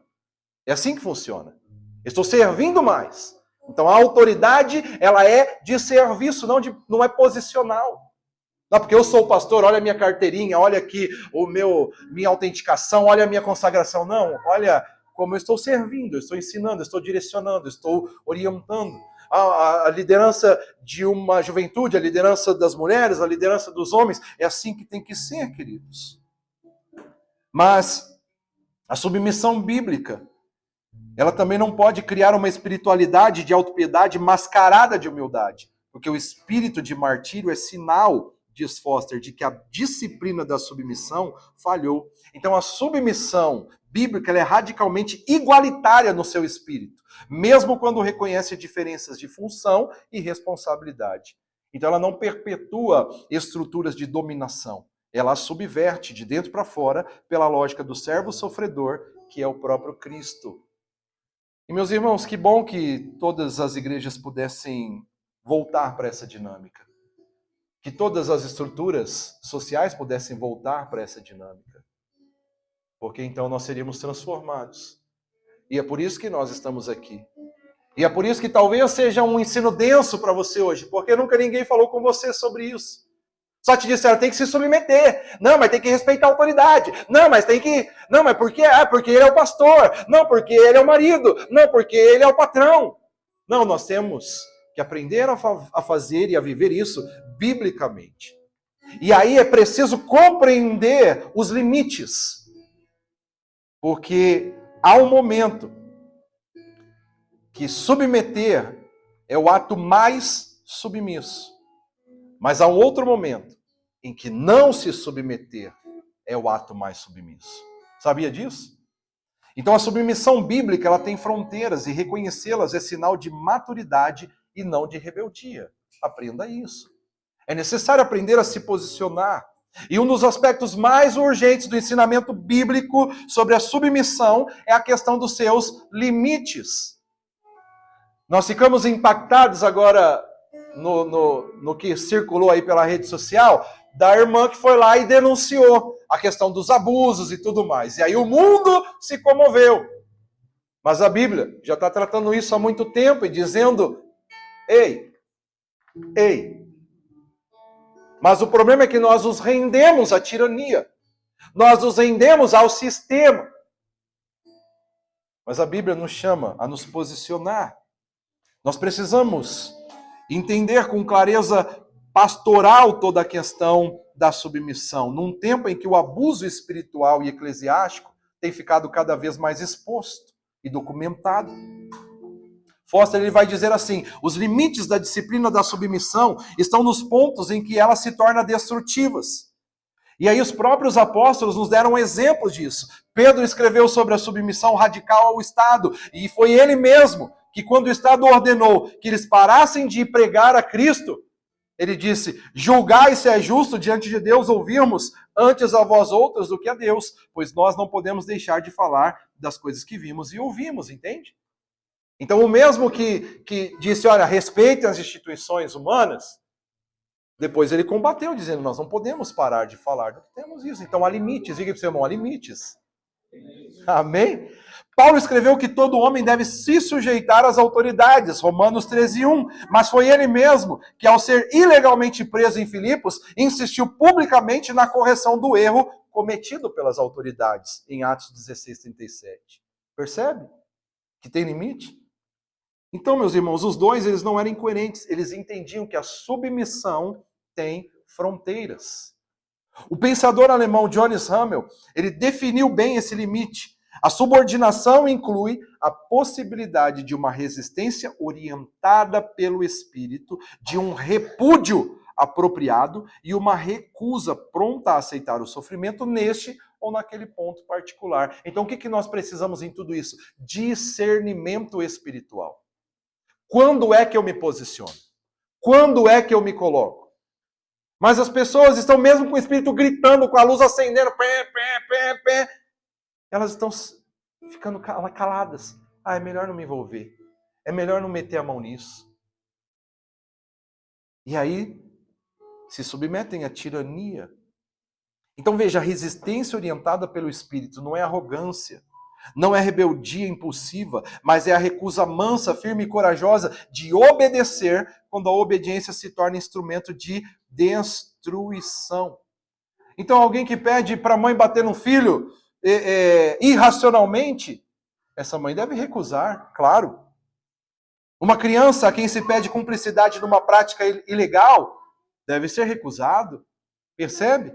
É assim que funciona. Estou servindo mais. Então a autoridade, ela é de serviço, não é posicional. Não, porque eu sou o pastor, olha a minha carteirinha, olha aqui minha autenticação, olha a minha consagração. Não, olha como eu estou servindo, eu estou ensinando, eu estou direcionando, eu estou orientando. A liderança de uma juventude, a liderança das mulheres, a liderança dos homens, é assim que tem que ser, queridos. Mas a submissão bíblica, ela também não pode criar uma espiritualidade de autopiedade mascarada de humildade, porque o espírito de martírio é sinal, diz Foster, de que a disciplina da submissão falhou. Então a submissão bíblica ela é radicalmente igualitária no seu espírito, mesmo quando reconhece diferenças de função e responsabilidade. Então ela não perpetua estruturas de dominação, ela subverte de dentro para fora pela lógica do servo sofredor, que é o próprio Cristo. E meus irmãos, que bom que todas as igrejas pudessem voltar para essa dinâmica. Que todas as estruturas sociais pudessem voltar para essa dinâmica. Porque então nós seríamos transformados. E é por isso que nós estamos aqui. E é por isso que talvez seja um ensino denso para você hoje, porque nunca ninguém falou com você sobre isso. Só te disseram, tem que se submeter. Não, mas tem que respeitar a autoridade. Não, mas tem que... Não, mas por quê? Ah, porque ele é o pastor. Não, porque ele é o marido. Não, porque ele é o patrão. Não, nós temos que aprender a fazer e a viver isso biblicamente. E aí é preciso compreender os limites. Porque há um momento que submeter é o ato mais submisso. Mas há um outro momento em que não se submeter é o ato mais submisso. Sabia disso? Então a submissão bíblica ela tem fronteiras e reconhecê-las é sinal de maturidade e não de rebeldia. Aprenda isso. É necessário aprender a se posicionar. E um dos aspectos mais urgentes do ensinamento bíblico sobre a submissão é a questão dos seus limites. Nós ficamos impactados agora no que circulou aí pela rede social, da irmã que foi lá e denunciou a questão dos abusos e tudo mais. E aí o mundo se comoveu. Mas a Bíblia já está tratando isso há muito tempo e dizendo, ei. Mas o problema é que nós nos rendemos à tirania. Nós nos rendemos ao sistema. Mas a Bíblia nos chama a nos posicionar. Nós precisamos entender com clareza pastoral toda a questão da submissão, num tempo em que o abuso espiritual e eclesiástico tem ficado cada vez mais exposto e documentado. Foster ele vai dizer assim, os limites da disciplina da submissão estão nos pontos em que ela se torna destrutivas. E aí os próprios apóstolos nos deram exemplos disso. Pedro escreveu sobre a submissão radical ao Estado, e foi ele mesmo que quando o Estado ordenou que eles parassem de pregar a Cristo, ele disse, julgai se é justo diante de Deus ouvirmos antes a vós outros do que a Deus, pois nós não podemos deixar de falar das coisas que vimos e ouvimos, entende? Então o mesmo que disse, olha, respeitem as instituições humanas, depois ele combateu, dizendo, nós não podemos parar de falar do que temos isso. Então há limites, diga para o seu irmão, há limites. Amém? Paulo escreveu que todo homem deve se sujeitar às autoridades, Romanos 13:1, mas foi ele mesmo que, ao ser ilegalmente preso em Filipos, insistiu publicamente na correção do erro cometido pelas autoridades, em Atos 16:37. Percebe? Que tem limite? Então, meus irmãos, os dois eles não eram incoerentes, eles entendiam que a submissão tem fronteiras. O pensador alemão Johannes Hamel, ele definiu bem esse limite. A subordinação inclui a possibilidade de uma resistência orientada pelo Espírito, de um repúdio apropriado e uma recusa pronta a aceitar o sofrimento neste ou naquele ponto particular. Então, o que nós precisamos em tudo isso? Discernimento espiritual. Quando é que eu me posiciono? Quando é que eu me coloco? Mas as pessoas estão mesmo com o espírito gritando, com a luz acendendo, elas estão ficando caladas. Ah, é melhor não me envolver. É melhor não meter a mão nisso. E aí se submetem à tirania. Então veja, a resistência orientada pelo Espírito não é arrogância, não é rebeldia impulsiva, mas é a recusa mansa, firme e corajosa de obedecer quando a obediência se torna instrumento de destruição. Então alguém que pede para a mãe bater no filho irracionalmente, essa mãe deve recusar, claro. Uma criança a quem se pede cumplicidade numa prática ilegal deve ser recusado, percebe?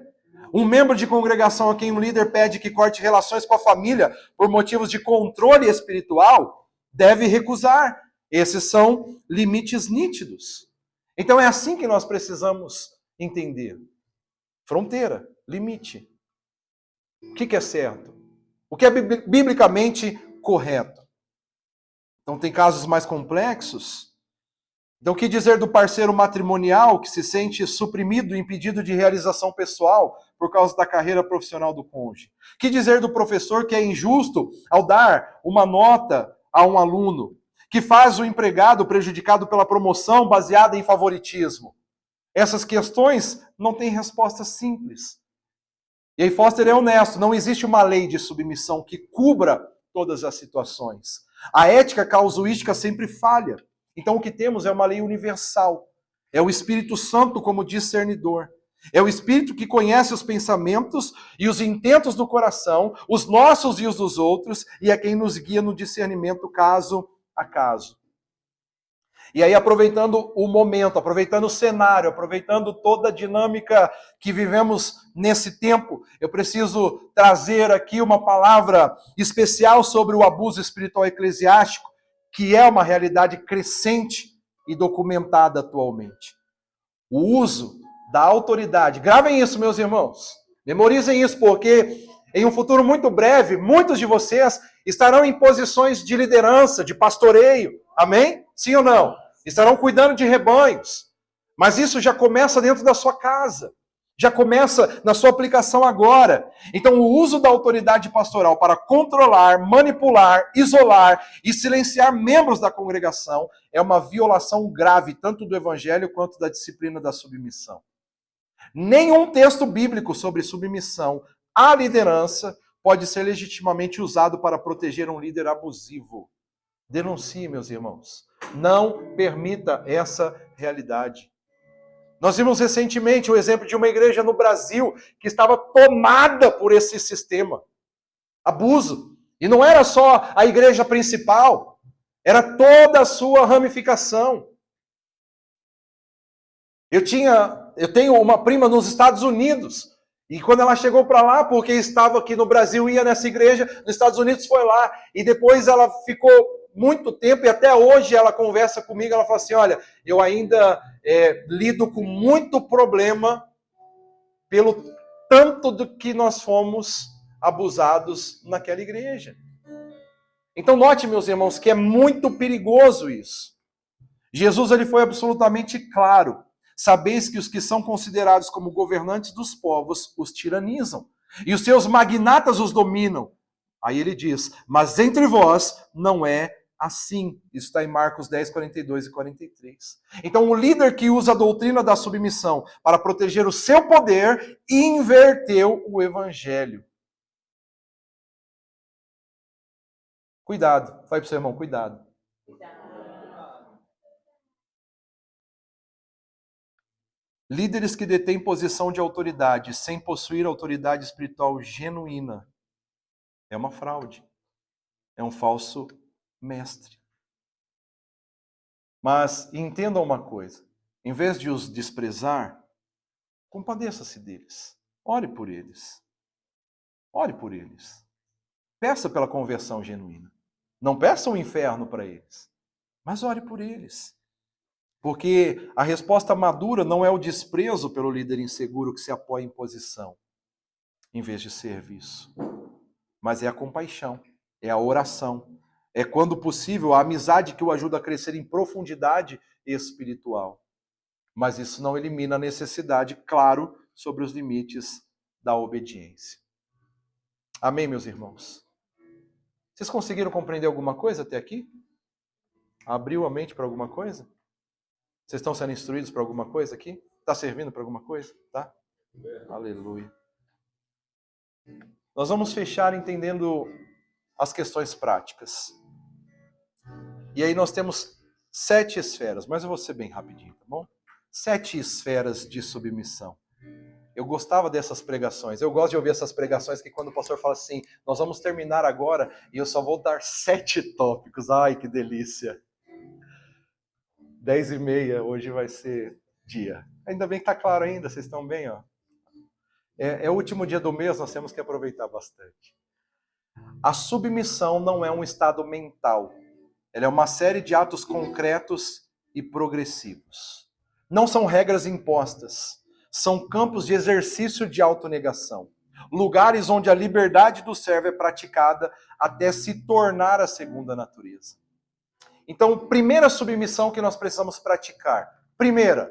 Um membro de congregação a quem um líder pede que corte relações com a família por motivos de controle espiritual, deve recusar. Esses são limites nítidos. Então é assim que nós precisamos entender. Fronteira, limite. O que é certo? O que é biblicamente correto? Então tem casos mais complexos. Então, o que dizer do parceiro matrimonial que se sente suprimido, impedido de realização pessoal por causa da carreira profissional do cônjuge? O que dizer do professor que é injusto ao dar uma nota a um aluno? Que faz o empregado prejudicado pela promoção baseada em favoritismo? Essas questões não têm resposta simples. E aí Foster é honesto, não existe uma lei de submissão que cubra todas as situações. A ética casuística sempre falha. Então o que temos é uma lei universal. É o Espírito Santo como discernidor. É o Espírito que conhece os pensamentos e os intentos do coração, os nossos e os dos outros, e é quem nos guia no discernimento caso a caso. E aí, aproveitando o momento, aproveitando o cenário, aproveitando toda a dinâmica que vivemos nesse tempo, eu preciso trazer aqui uma palavra especial sobre o abuso espiritual eclesiástico, que é uma realidade crescente e documentada atualmente. O uso da autoridade. Gravem isso, meus irmãos. Memorizem isso, porque em um futuro muito breve, muitos de vocês estarão em posições de liderança, de pastoreio. Amém? Sim ou não? Estarão cuidando de rebanhos. Mas isso já começa dentro da sua casa. Já começa na sua aplicação agora. Então, o uso da autoridade pastoral para controlar, manipular, isolar e silenciar membros da congregação é uma violação grave, tanto do evangelho quanto da disciplina da submissão. Nenhum texto bíblico sobre submissão à liderança pode ser legitimamente usado para proteger um líder abusivo. Denuncie, meus irmãos. Não permita essa realidade. Nós vimos recentemente o exemplo de uma igreja no Brasil que estava tomada por esse sistema. Abuso. E não era só a igreja principal, era toda a sua ramificação. Eu tenho uma prima nos Estados Unidos, e quando ela chegou para lá, porque estava aqui no Brasil, ia nessa igreja, nos Estados Unidos foi lá, e depois ela ficou muito tempo, e até hoje ela conversa comigo, ela fala assim, olha, eu ainda lido com muito problema pelo tanto do que nós fomos abusados naquela igreja. Então note, meus irmãos, que é muito perigoso isso. Jesus ele foi absolutamente claro. Sabeis que os que são considerados como governantes dos povos os tiranizam, e os seus magnatas os dominam. Aí ele diz, mas entre vós não é assim. Isso está em Marcos 10, 42 e 43. Então o líder que usa a doutrina da submissão para proteger o seu poder, inverteu o evangelho. Cuidado. Fale para o seu irmão, cuidado. Líderes que detêm posição de autoridade sem possuir autoridade espiritual genuína é uma fraude, é um falso mestre. Mas entendam uma coisa, em vez de os desprezar, compadeça-se deles, ore por eles, ore por eles. Peça pela conversão genuína. Não peça o inferno para eles, mas ore por eles. Porque a resposta madura não é o desprezo pelo líder inseguro que se apoia em posição, em vez de serviço. Mas é a compaixão, é a oração, é, quando possível, a amizade que o ajuda a crescer em profundidade espiritual. Mas isso não elimina a necessidade, claro, sobre os limites da obediência. Amém, meus irmãos? Vocês conseguiram compreender alguma coisa até aqui? Abriu a mente para alguma coisa? Vocês estão sendo instruídos para alguma coisa aqui? Está servindo para alguma coisa? Tá? Aleluia. Nós vamos fechar entendendo as questões práticas. E aí nós temos 7 esferas, mas eu vou ser bem rapidinho, tá bom? 7 esferas de submissão. Eu gostava dessas pregações. Eu gosto de ouvir essas pregações que quando o pastor fala assim, nós vamos terminar agora e eu só vou dar 7 tópicos. Ai, que delícia. 10h30, hoje vai ser dia. Ainda bem que tá claro ainda, vocês estão bem, ó. É o último dia do mês, nós temos que aproveitar bastante. A submissão não é um estado mental. Ela é uma série de atos concretos e progressivos. Não são regras impostas. São campos de exercício de autonegação. Lugares onde a liberdade do servo é praticada até se tornar a segunda natureza. Então, primeira submissão que nós precisamos praticar. Primeira,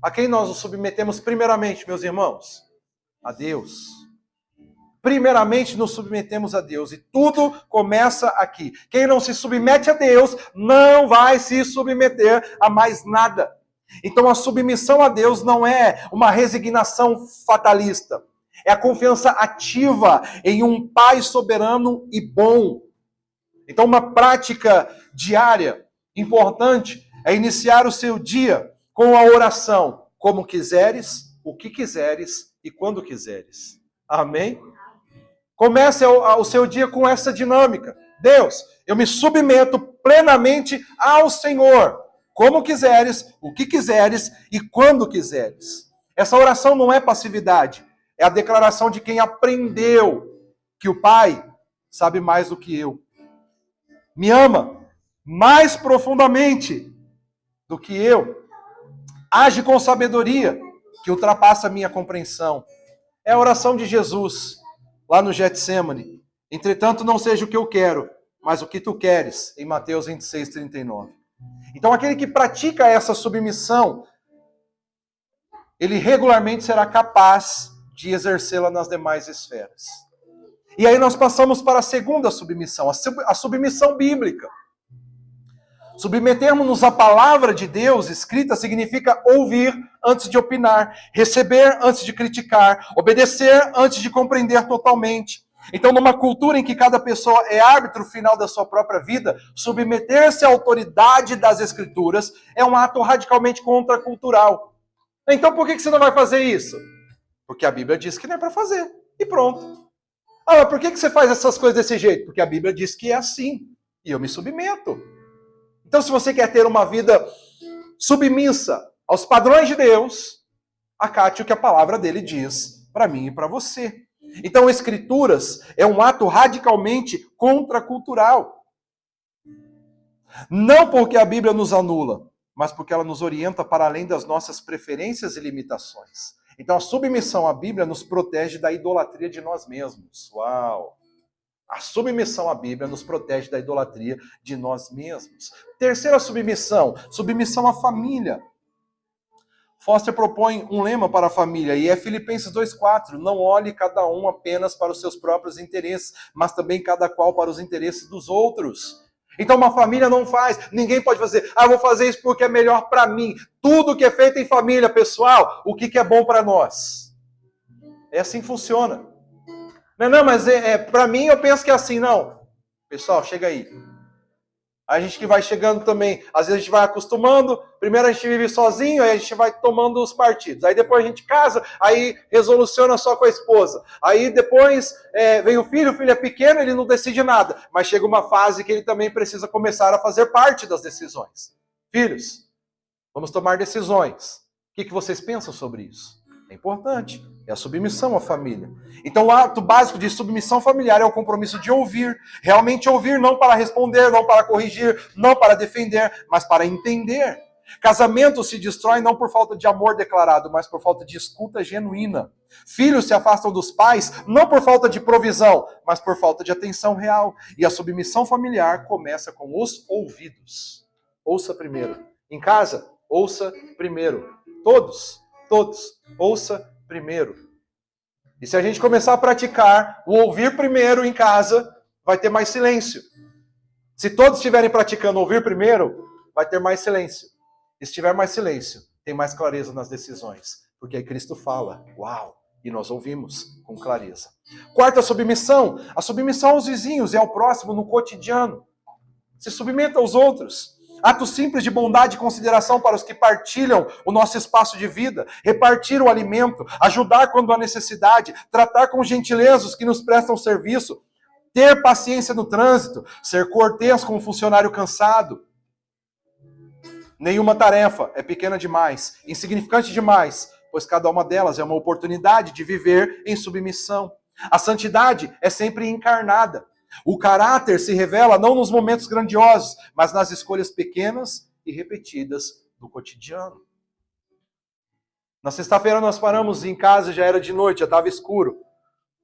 a quem nós nos submetemos primeiramente, meus irmãos? A Deus. Primeiramente nos submetemos a Deus e tudo começa aqui. Quem não se submete a Deus não vai se submeter a mais nada. Então a submissão a Deus não é uma resignação fatalista. É a confiança ativa em um Pai soberano e bom. Então uma prática diária importante é iniciar o seu dia com a oração. Como quiseres, o que quiseres e quando quiseres. Amém? Comece o seu dia com essa dinâmica. Deus, eu me submeto plenamente ao Senhor. Como quiseres, o que quiseres e quando quiseres. Essa oração não é passividade. É a declaração de quem aprendeu que o Pai sabe mais do que eu. Me ama mais profundamente do que eu. Age com sabedoria que ultrapassa a minha compreensão. É a oração de Jesus lá no Getsemane. Entretanto, não seja o que eu quero, mas o que tu queres, em Mateus 26:39. Então, aquele que pratica essa submissão, ele regularmente será capaz de exercê-la nas demais esferas. E aí nós passamos para a segunda submissão, a submissão bíblica. Submetermos-nos à palavra de Deus escrita significa ouvir antes de opinar, receber antes de criticar, obedecer antes de compreender totalmente. Então, numa cultura em que cada pessoa é árbitro final da sua própria vida, submeter-se à autoridade das Escrituras é um ato radicalmente contracultural. Então, por que você não vai fazer isso? Porque a Bíblia diz que não é para fazer. E pronto. Ah, mas por que você faz essas coisas desse jeito? Porque a Bíblia diz que é assim. E eu me submeto. Então, se você quer ter uma vida submissa aos padrões de Deus, acate o que a palavra dele diz para mim e para você. Então, Escrituras é um ato radicalmente contracultural. Não porque a Bíblia nos anula, mas porque ela nos orienta para além das nossas preferências e limitações. Então, a submissão à Bíblia nos protege da idolatria de nós mesmos. Uau! A submissão à Bíblia nos protege da idolatria de nós mesmos. Terceira submissão, submissão à família. Foster propõe um lema para a família, e é Filipenses 2,4. Não olhe cada um apenas para os seus próprios interesses, mas também cada qual para os interesses dos outros. Então uma família não faz, ninguém pode fazer, eu vou fazer isso porque é melhor para mim. Tudo que é feito em família, pessoal, o que é bom para nós? É assim que funciona. Não, mas para mim eu penso que é assim, não. Pessoal, chega aí. A gente que vai chegando também, às vezes a gente vai acostumando, primeiro a gente vive sozinho, aí a gente vai tomando os partidos. Aí depois a gente casa, aí resoluciona só com a esposa. Aí depois vem o filho é pequeno, ele não decide nada. Mas chega uma fase que ele também precisa começar a fazer parte das decisões. Filhos, vamos tomar decisões. O que vocês pensam sobre isso? É importante. É a submissão à família. Então, o ato básico de submissão familiar é o compromisso de ouvir. Realmente ouvir, não para responder, não para corrigir, não para defender, mas para entender. Casamento se destrói não por falta de amor declarado, mas por falta de escuta genuína. Filhos se afastam dos pais não por falta de provisão, mas por falta de atenção real. E a submissão familiar começa com os ouvidos. Ouça primeiro. Em casa, ouça primeiro. Todos, ouça primeiro. E se a gente começar a praticar o ouvir primeiro em casa, vai ter mais silêncio. Se todos estiverem praticando ouvir primeiro, vai ter mais silêncio. E se tiver mais silêncio, tem mais clareza nas decisões. Porque aí Cristo fala, uau, e nós ouvimos com clareza. Quarta submissão, a submissão aos vizinhos e ao próximo no cotidiano. Se submeta aos outros. Atos simples de bondade e consideração para os que partilham o nosso espaço de vida, repartir o alimento, ajudar quando há necessidade, tratar com gentileza os que nos prestam serviço, ter paciência no trânsito, ser cortês com um funcionário cansado. Nenhuma tarefa é pequena demais, insignificante demais, pois cada uma delas é uma oportunidade de viver em submissão. A santidade é sempre encarnada. O caráter se revela não nos momentos grandiosos, mas nas escolhas pequenas e repetidas do cotidiano. Na sexta-feira nós paramos em casa, já era de noite, já estava escuro.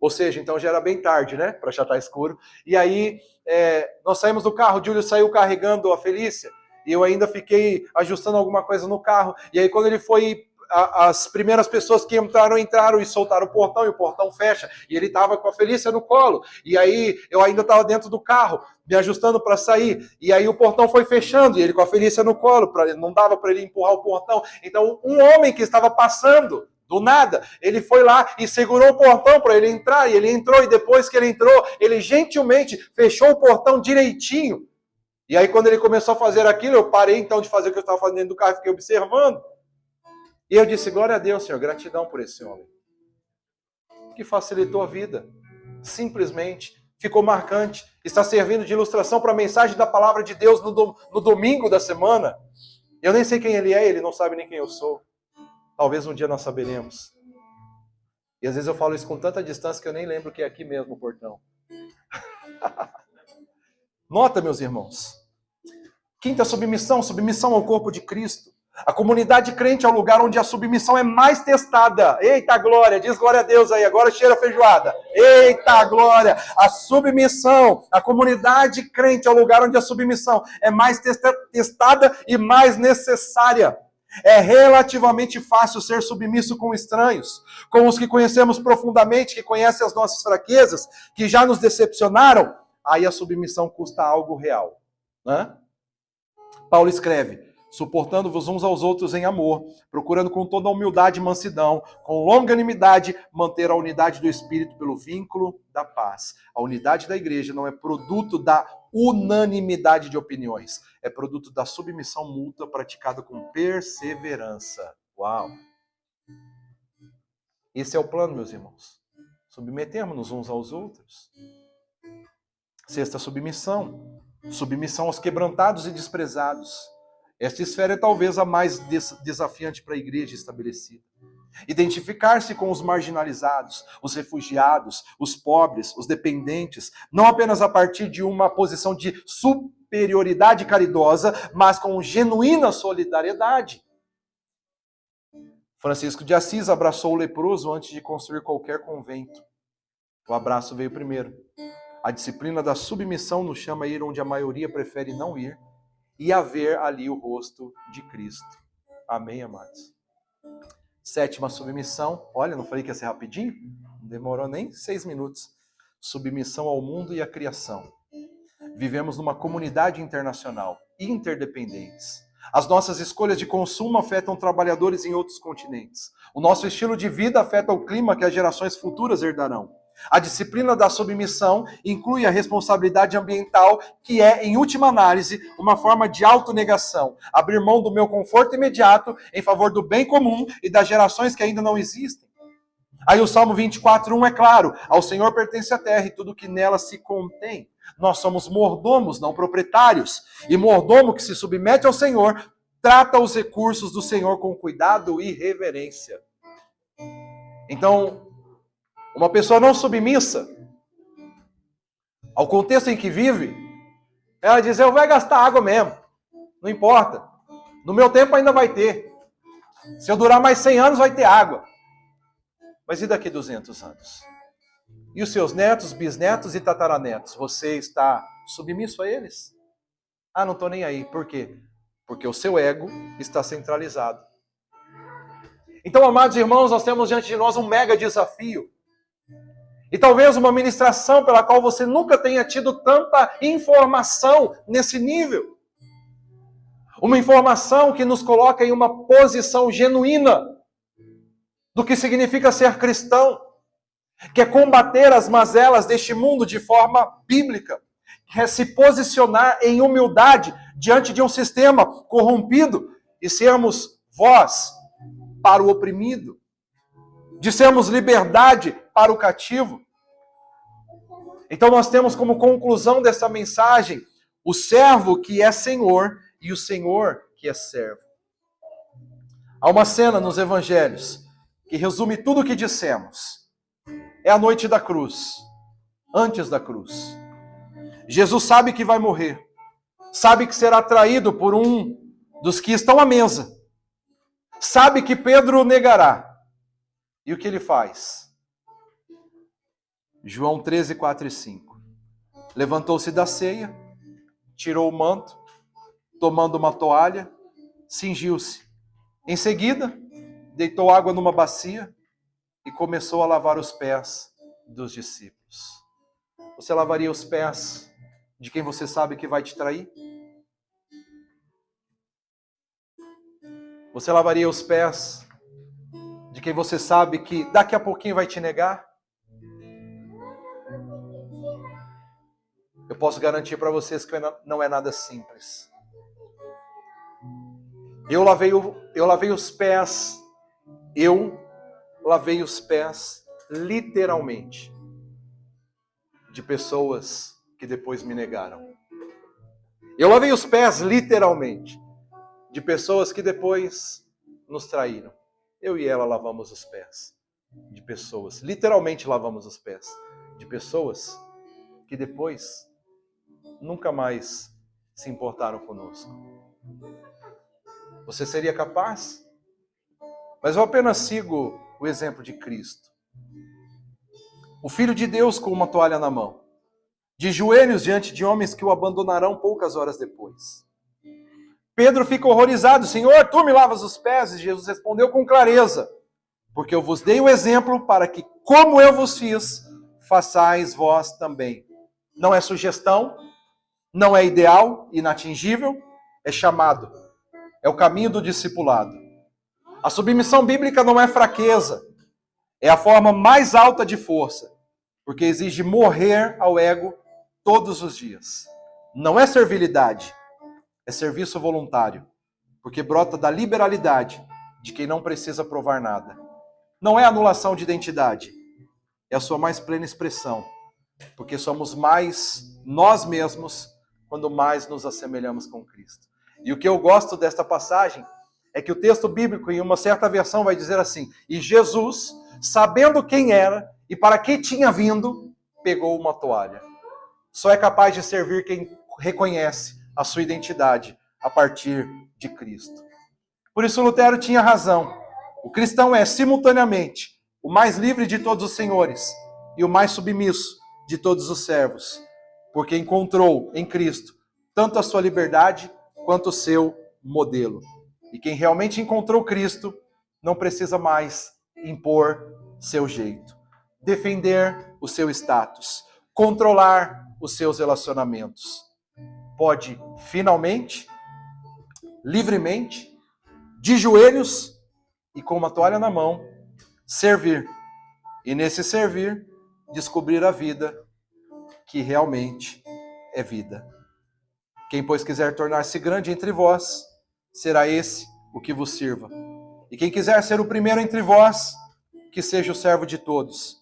Ou seja, então já era bem tarde, né? Para já estar escuro. E aí nós saímos do carro, o Júlio saiu carregando a Felícia, e eu ainda fiquei ajustando alguma coisa no carro. E aí quando ele foi... As primeiras pessoas que entraram e soltaram o portão, e o portão fecha, e ele estava com a Felícia no colo, e aí eu ainda estava dentro do carro, me ajustando para sair, e aí o portão foi fechando, e ele com a Felícia no colo, não dava para ele empurrar o portão. Então um homem que estava passando, do nada, ele foi lá e segurou o portão para ele entrar, e ele entrou, e depois que ele entrou, ele gentilmente fechou o portão direitinho. E aí quando ele começou a fazer aquilo, eu parei então de fazer o que eu estava fazendo dentro do carro, fiquei observando. E eu disse, glória a Deus, Senhor, gratidão por esse homem. Que facilitou a vida. Simplesmente. Ficou marcante. Está servindo de ilustração para a mensagem da palavra de Deus no domingo da semana. Eu nem sei quem ele é, ele não sabe nem quem eu sou. Talvez um dia nós saberemos. E às vezes eu falo isso com tanta distância que eu nem lembro que é aqui mesmo o portão. Nota, meus irmãos. Quinta submissão, submissão ao corpo de Cristo. A comunidade crente é o lugar onde a submissão é mais testada. Eita glória, diz glória a Deus aí, agora cheira feijoada. Eita glória, a submissão, a comunidade crente é o lugar onde a submissão é mais testada e mais necessária. É relativamente fácil ser submisso com estranhos, com os que conhecemos profundamente, que conhecem as nossas fraquezas, que já nos decepcionaram. Aí a submissão custa algo real, né? Paulo escreve, suportando-vos uns aos outros em amor, procurando com toda a humildade e mansidão, com longanimidade, manter a unidade do Espírito pelo vínculo da paz. A unidade da igreja não é produto da unanimidade de opiniões, é produto da submissão mútua praticada com perseverança. Uau! Esse é o plano, meus irmãos. Submetemos-nos uns aos outros. Sexta submissão. Submissão aos quebrantados e desprezados. Esta esfera é talvez a mais desafiante para a igreja estabelecida. Identificar-se com os marginalizados, os refugiados, os pobres, os dependentes, não apenas a partir de uma posição de superioridade caridosa, mas com genuína solidariedade. Francisco de Assis abraçou o leproso antes de construir qualquer convento. O abraço veio primeiro. A disciplina da submissão nos chama a ir onde a maioria prefere não ir, e a ver ali o rosto de Cristo. Amém, amados? Sétima submissão. Olha, não falei que ia ser rapidinho? Não demorou nem 6 minutos. Submissão ao mundo e à criação. Vivemos numa comunidade internacional, interdependentes. As nossas escolhas de consumo afetam trabalhadores em outros continentes. O nosso estilo de vida afeta o clima que as gerações futuras herdarão. A disciplina da submissão inclui a responsabilidade ambiental, que é, em última análise, uma forma de autonegação. Abrir mão do meu conforto imediato em favor do bem comum e das gerações que ainda não existem. Aí o Salmo 24:1 é claro, ao Senhor pertence a terra e tudo que nela se contém. Nós somos mordomos, não proprietários. E mordomo que se submete ao Senhor, trata os recursos do Senhor com cuidado e reverência. Então, uma pessoa não submissa ao contexto em que vive, ela diz, eu vou gastar água mesmo, não importa. No meu tempo ainda vai ter. Se eu durar mais 100 anos, vai ter água. Mas e daqui 200 anos? E os seus netos, bisnetos e tataranetos? Você está submisso a eles? Ah, não estou nem aí. Por quê? Porque o seu ego está centralizado. Então, amados irmãos, nós temos diante de nós um mega desafio. E talvez uma ministração pela qual você nunca tenha tido tanta informação nesse nível. Uma informação que nos coloca em uma posição genuína do que significa ser cristão, que é combater as mazelas deste mundo de forma bíblica, que é se posicionar em humildade diante de um sistema corrompido e sermos voz para o oprimido, de sermos liberdade para o cativo. Então nós temos como conclusão dessa mensagem o servo que é senhor e o senhor que é servo. Há uma cena nos evangelhos que resume tudo o que dissemos. É a noite da cruz, antes da cruz. Jesus sabe que vai morrer, sabe que será traído por um dos que estão à mesa, sabe que Pedro o negará. E o que ele faz? João 13, 4 e 5. Levantou-se da ceia, tirou o manto, tomando uma toalha, cingiu-se. Em seguida, deitou água numa bacia e começou a lavar os pés dos discípulos. Você lavaria os pés de quem você sabe que vai te trair? Você lavaria os pés de quem você sabe que daqui a pouquinho vai te negar? Eu posso garantir para vocês que não é nada simples. Eu lavei os pés literalmente de pessoas que depois me negaram. Eu lavei os pés literalmente de pessoas que depois nos traíram. Eu e ela lavamos os pés de pessoas, literalmente lavamos os pés de pessoas que depois nunca mais se importaram conosco. Você seria capaz? Mas eu apenas sigo o exemplo de Cristo. O Filho de Deus com uma toalha na mão, de joelhos diante de homens que o abandonarão poucas horas depois. Pedro fica horrorizado. Senhor, tu me lavas os pés? E Jesus respondeu com clareza, porque eu vos dei o exemplo para que, como eu vos fiz, façais vós também. Não é sugestão, não é ideal, inatingível, é chamado. É o caminho do discipulado. A submissão bíblica não é fraqueza, é a forma mais alta de força, porque exige morrer ao ego todos os dias. Não é servilidade, é serviço voluntário, porque brota da liberalidade de quem não precisa provar nada. Não é anulação de identidade, é a sua mais plena expressão, porque somos mais nós mesmos quando mais nos assemelhamos com Cristo. E o que eu gosto desta passagem é que o texto bíblico, em uma certa versão, vai dizer assim: e Jesus, sabendo quem era e para que tinha vindo, pegou uma toalha. Só é capaz de servir quem reconhece a sua identidade a partir de Cristo. Por isso Lutero tinha razão. O cristão é, simultaneamente, o mais livre de todos os senhores e o mais submisso de todos os servos, porque encontrou em Cristo tanto a sua liberdade quanto o seu modelo. E quem realmente encontrou Cristo não precisa mais impor seu jeito, defender o seu status, controlar os seus relacionamentos. Pode finalmente, livremente, de joelhos e com uma toalha na mão, servir. E nesse servir, descobrir a vida que realmente é vida. Quem, pois, quiser tornar-se grande entre vós, será esse o que vos sirva. E quem quiser ser o primeiro entre vós, que seja o servo de todos.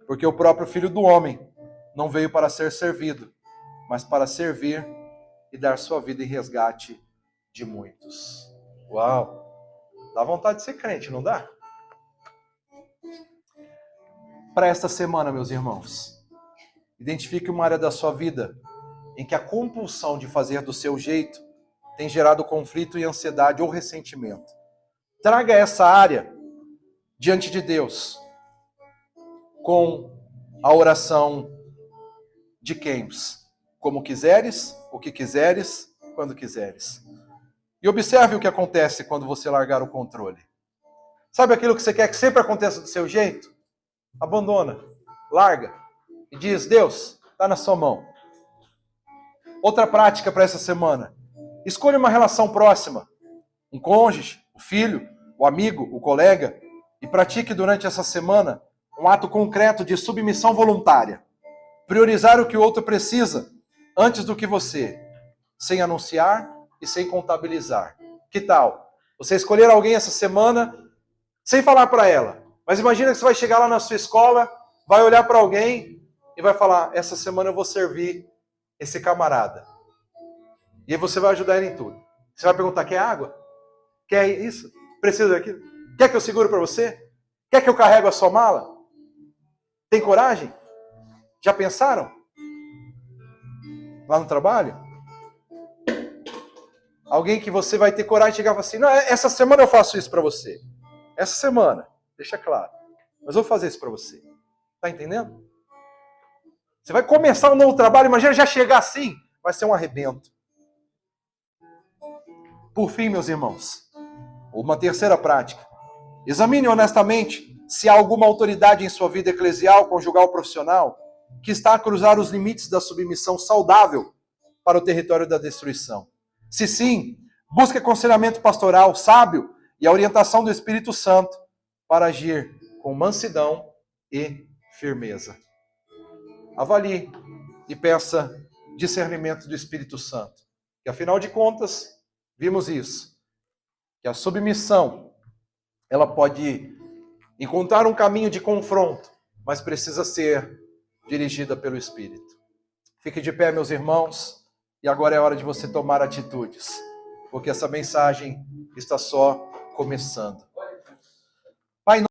Porque o próprio Filho do Homem não veio para ser servido, mas para servir e dar sua vida em resgate de muitos. Uau! Dá vontade de ser crente, não dá? para esta semana, meus irmãos. Identifique uma área da sua vida em que a compulsão de fazer do seu jeito tem gerado conflito e ansiedade ou ressentimento. Traga essa área diante de Deus com a oração de Keynes. Como quiseres, o que quiseres, quando quiseres. E observe o que acontece quando você largar o controle. Sabe aquilo que você quer que sempre aconteça do seu jeito? Abandona, larga e diz: Deus, está na sua mão. Outra prática para essa semana: escolha uma relação próxima, um cônjuge, o filho, o amigo, o colega, e pratique durante essa semana um ato concreto de submissão voluntária. Priorizar o que o outro precisa antes do que você, sem anunciar e sem contabilizar. Que tal? Você escolher alguém essa semana sem falar para ela. Mas imagina que você vai chegar lá na sua escola, vai olhar para alguém e vai falar: essa semana eu vou servir esse camarada. E aí você vai ajudar ele em tudo. Você vai perguntar: quer água? Quer isso? Precisa daquilo? Quer que eu segure para você? Quer que eu carrego a sua mala? Tem coragem? Já pensaram? Lá no trabalho? Alguém que você vai ter coragem de chegar e falar assim: não, essa semana eu faço isso para você. Essa semana, deixa claro. Mas eu vou fazer isso para você. Tá entendendo? Você vai começar um novo trabalho, imagina já chegar assim, vai ser um arrebento. Por fim, meus irmãos, uma terceira prática. Examine honestamente se há alguma autoridade em sua vida eclesial, conjugal, profissional, que está a cruzar os limites da submissão saudável para o território da destruição. Se sim, busque aconselhamento pastoral sábio e a orientação do Espírito Santo para agir com mansidão e firmeza. Avalie e peça discernimento do Espírito Santo. E afinal de contas, vimos isso, que a submissão, ela pode encontrar um caminho de confronto, mas precisa ser dirigida pelo Espírito. Fique de pé, meus irmãos, e agora é hora de você tomar atitudes, porque essa mensagem está só começando. Pai,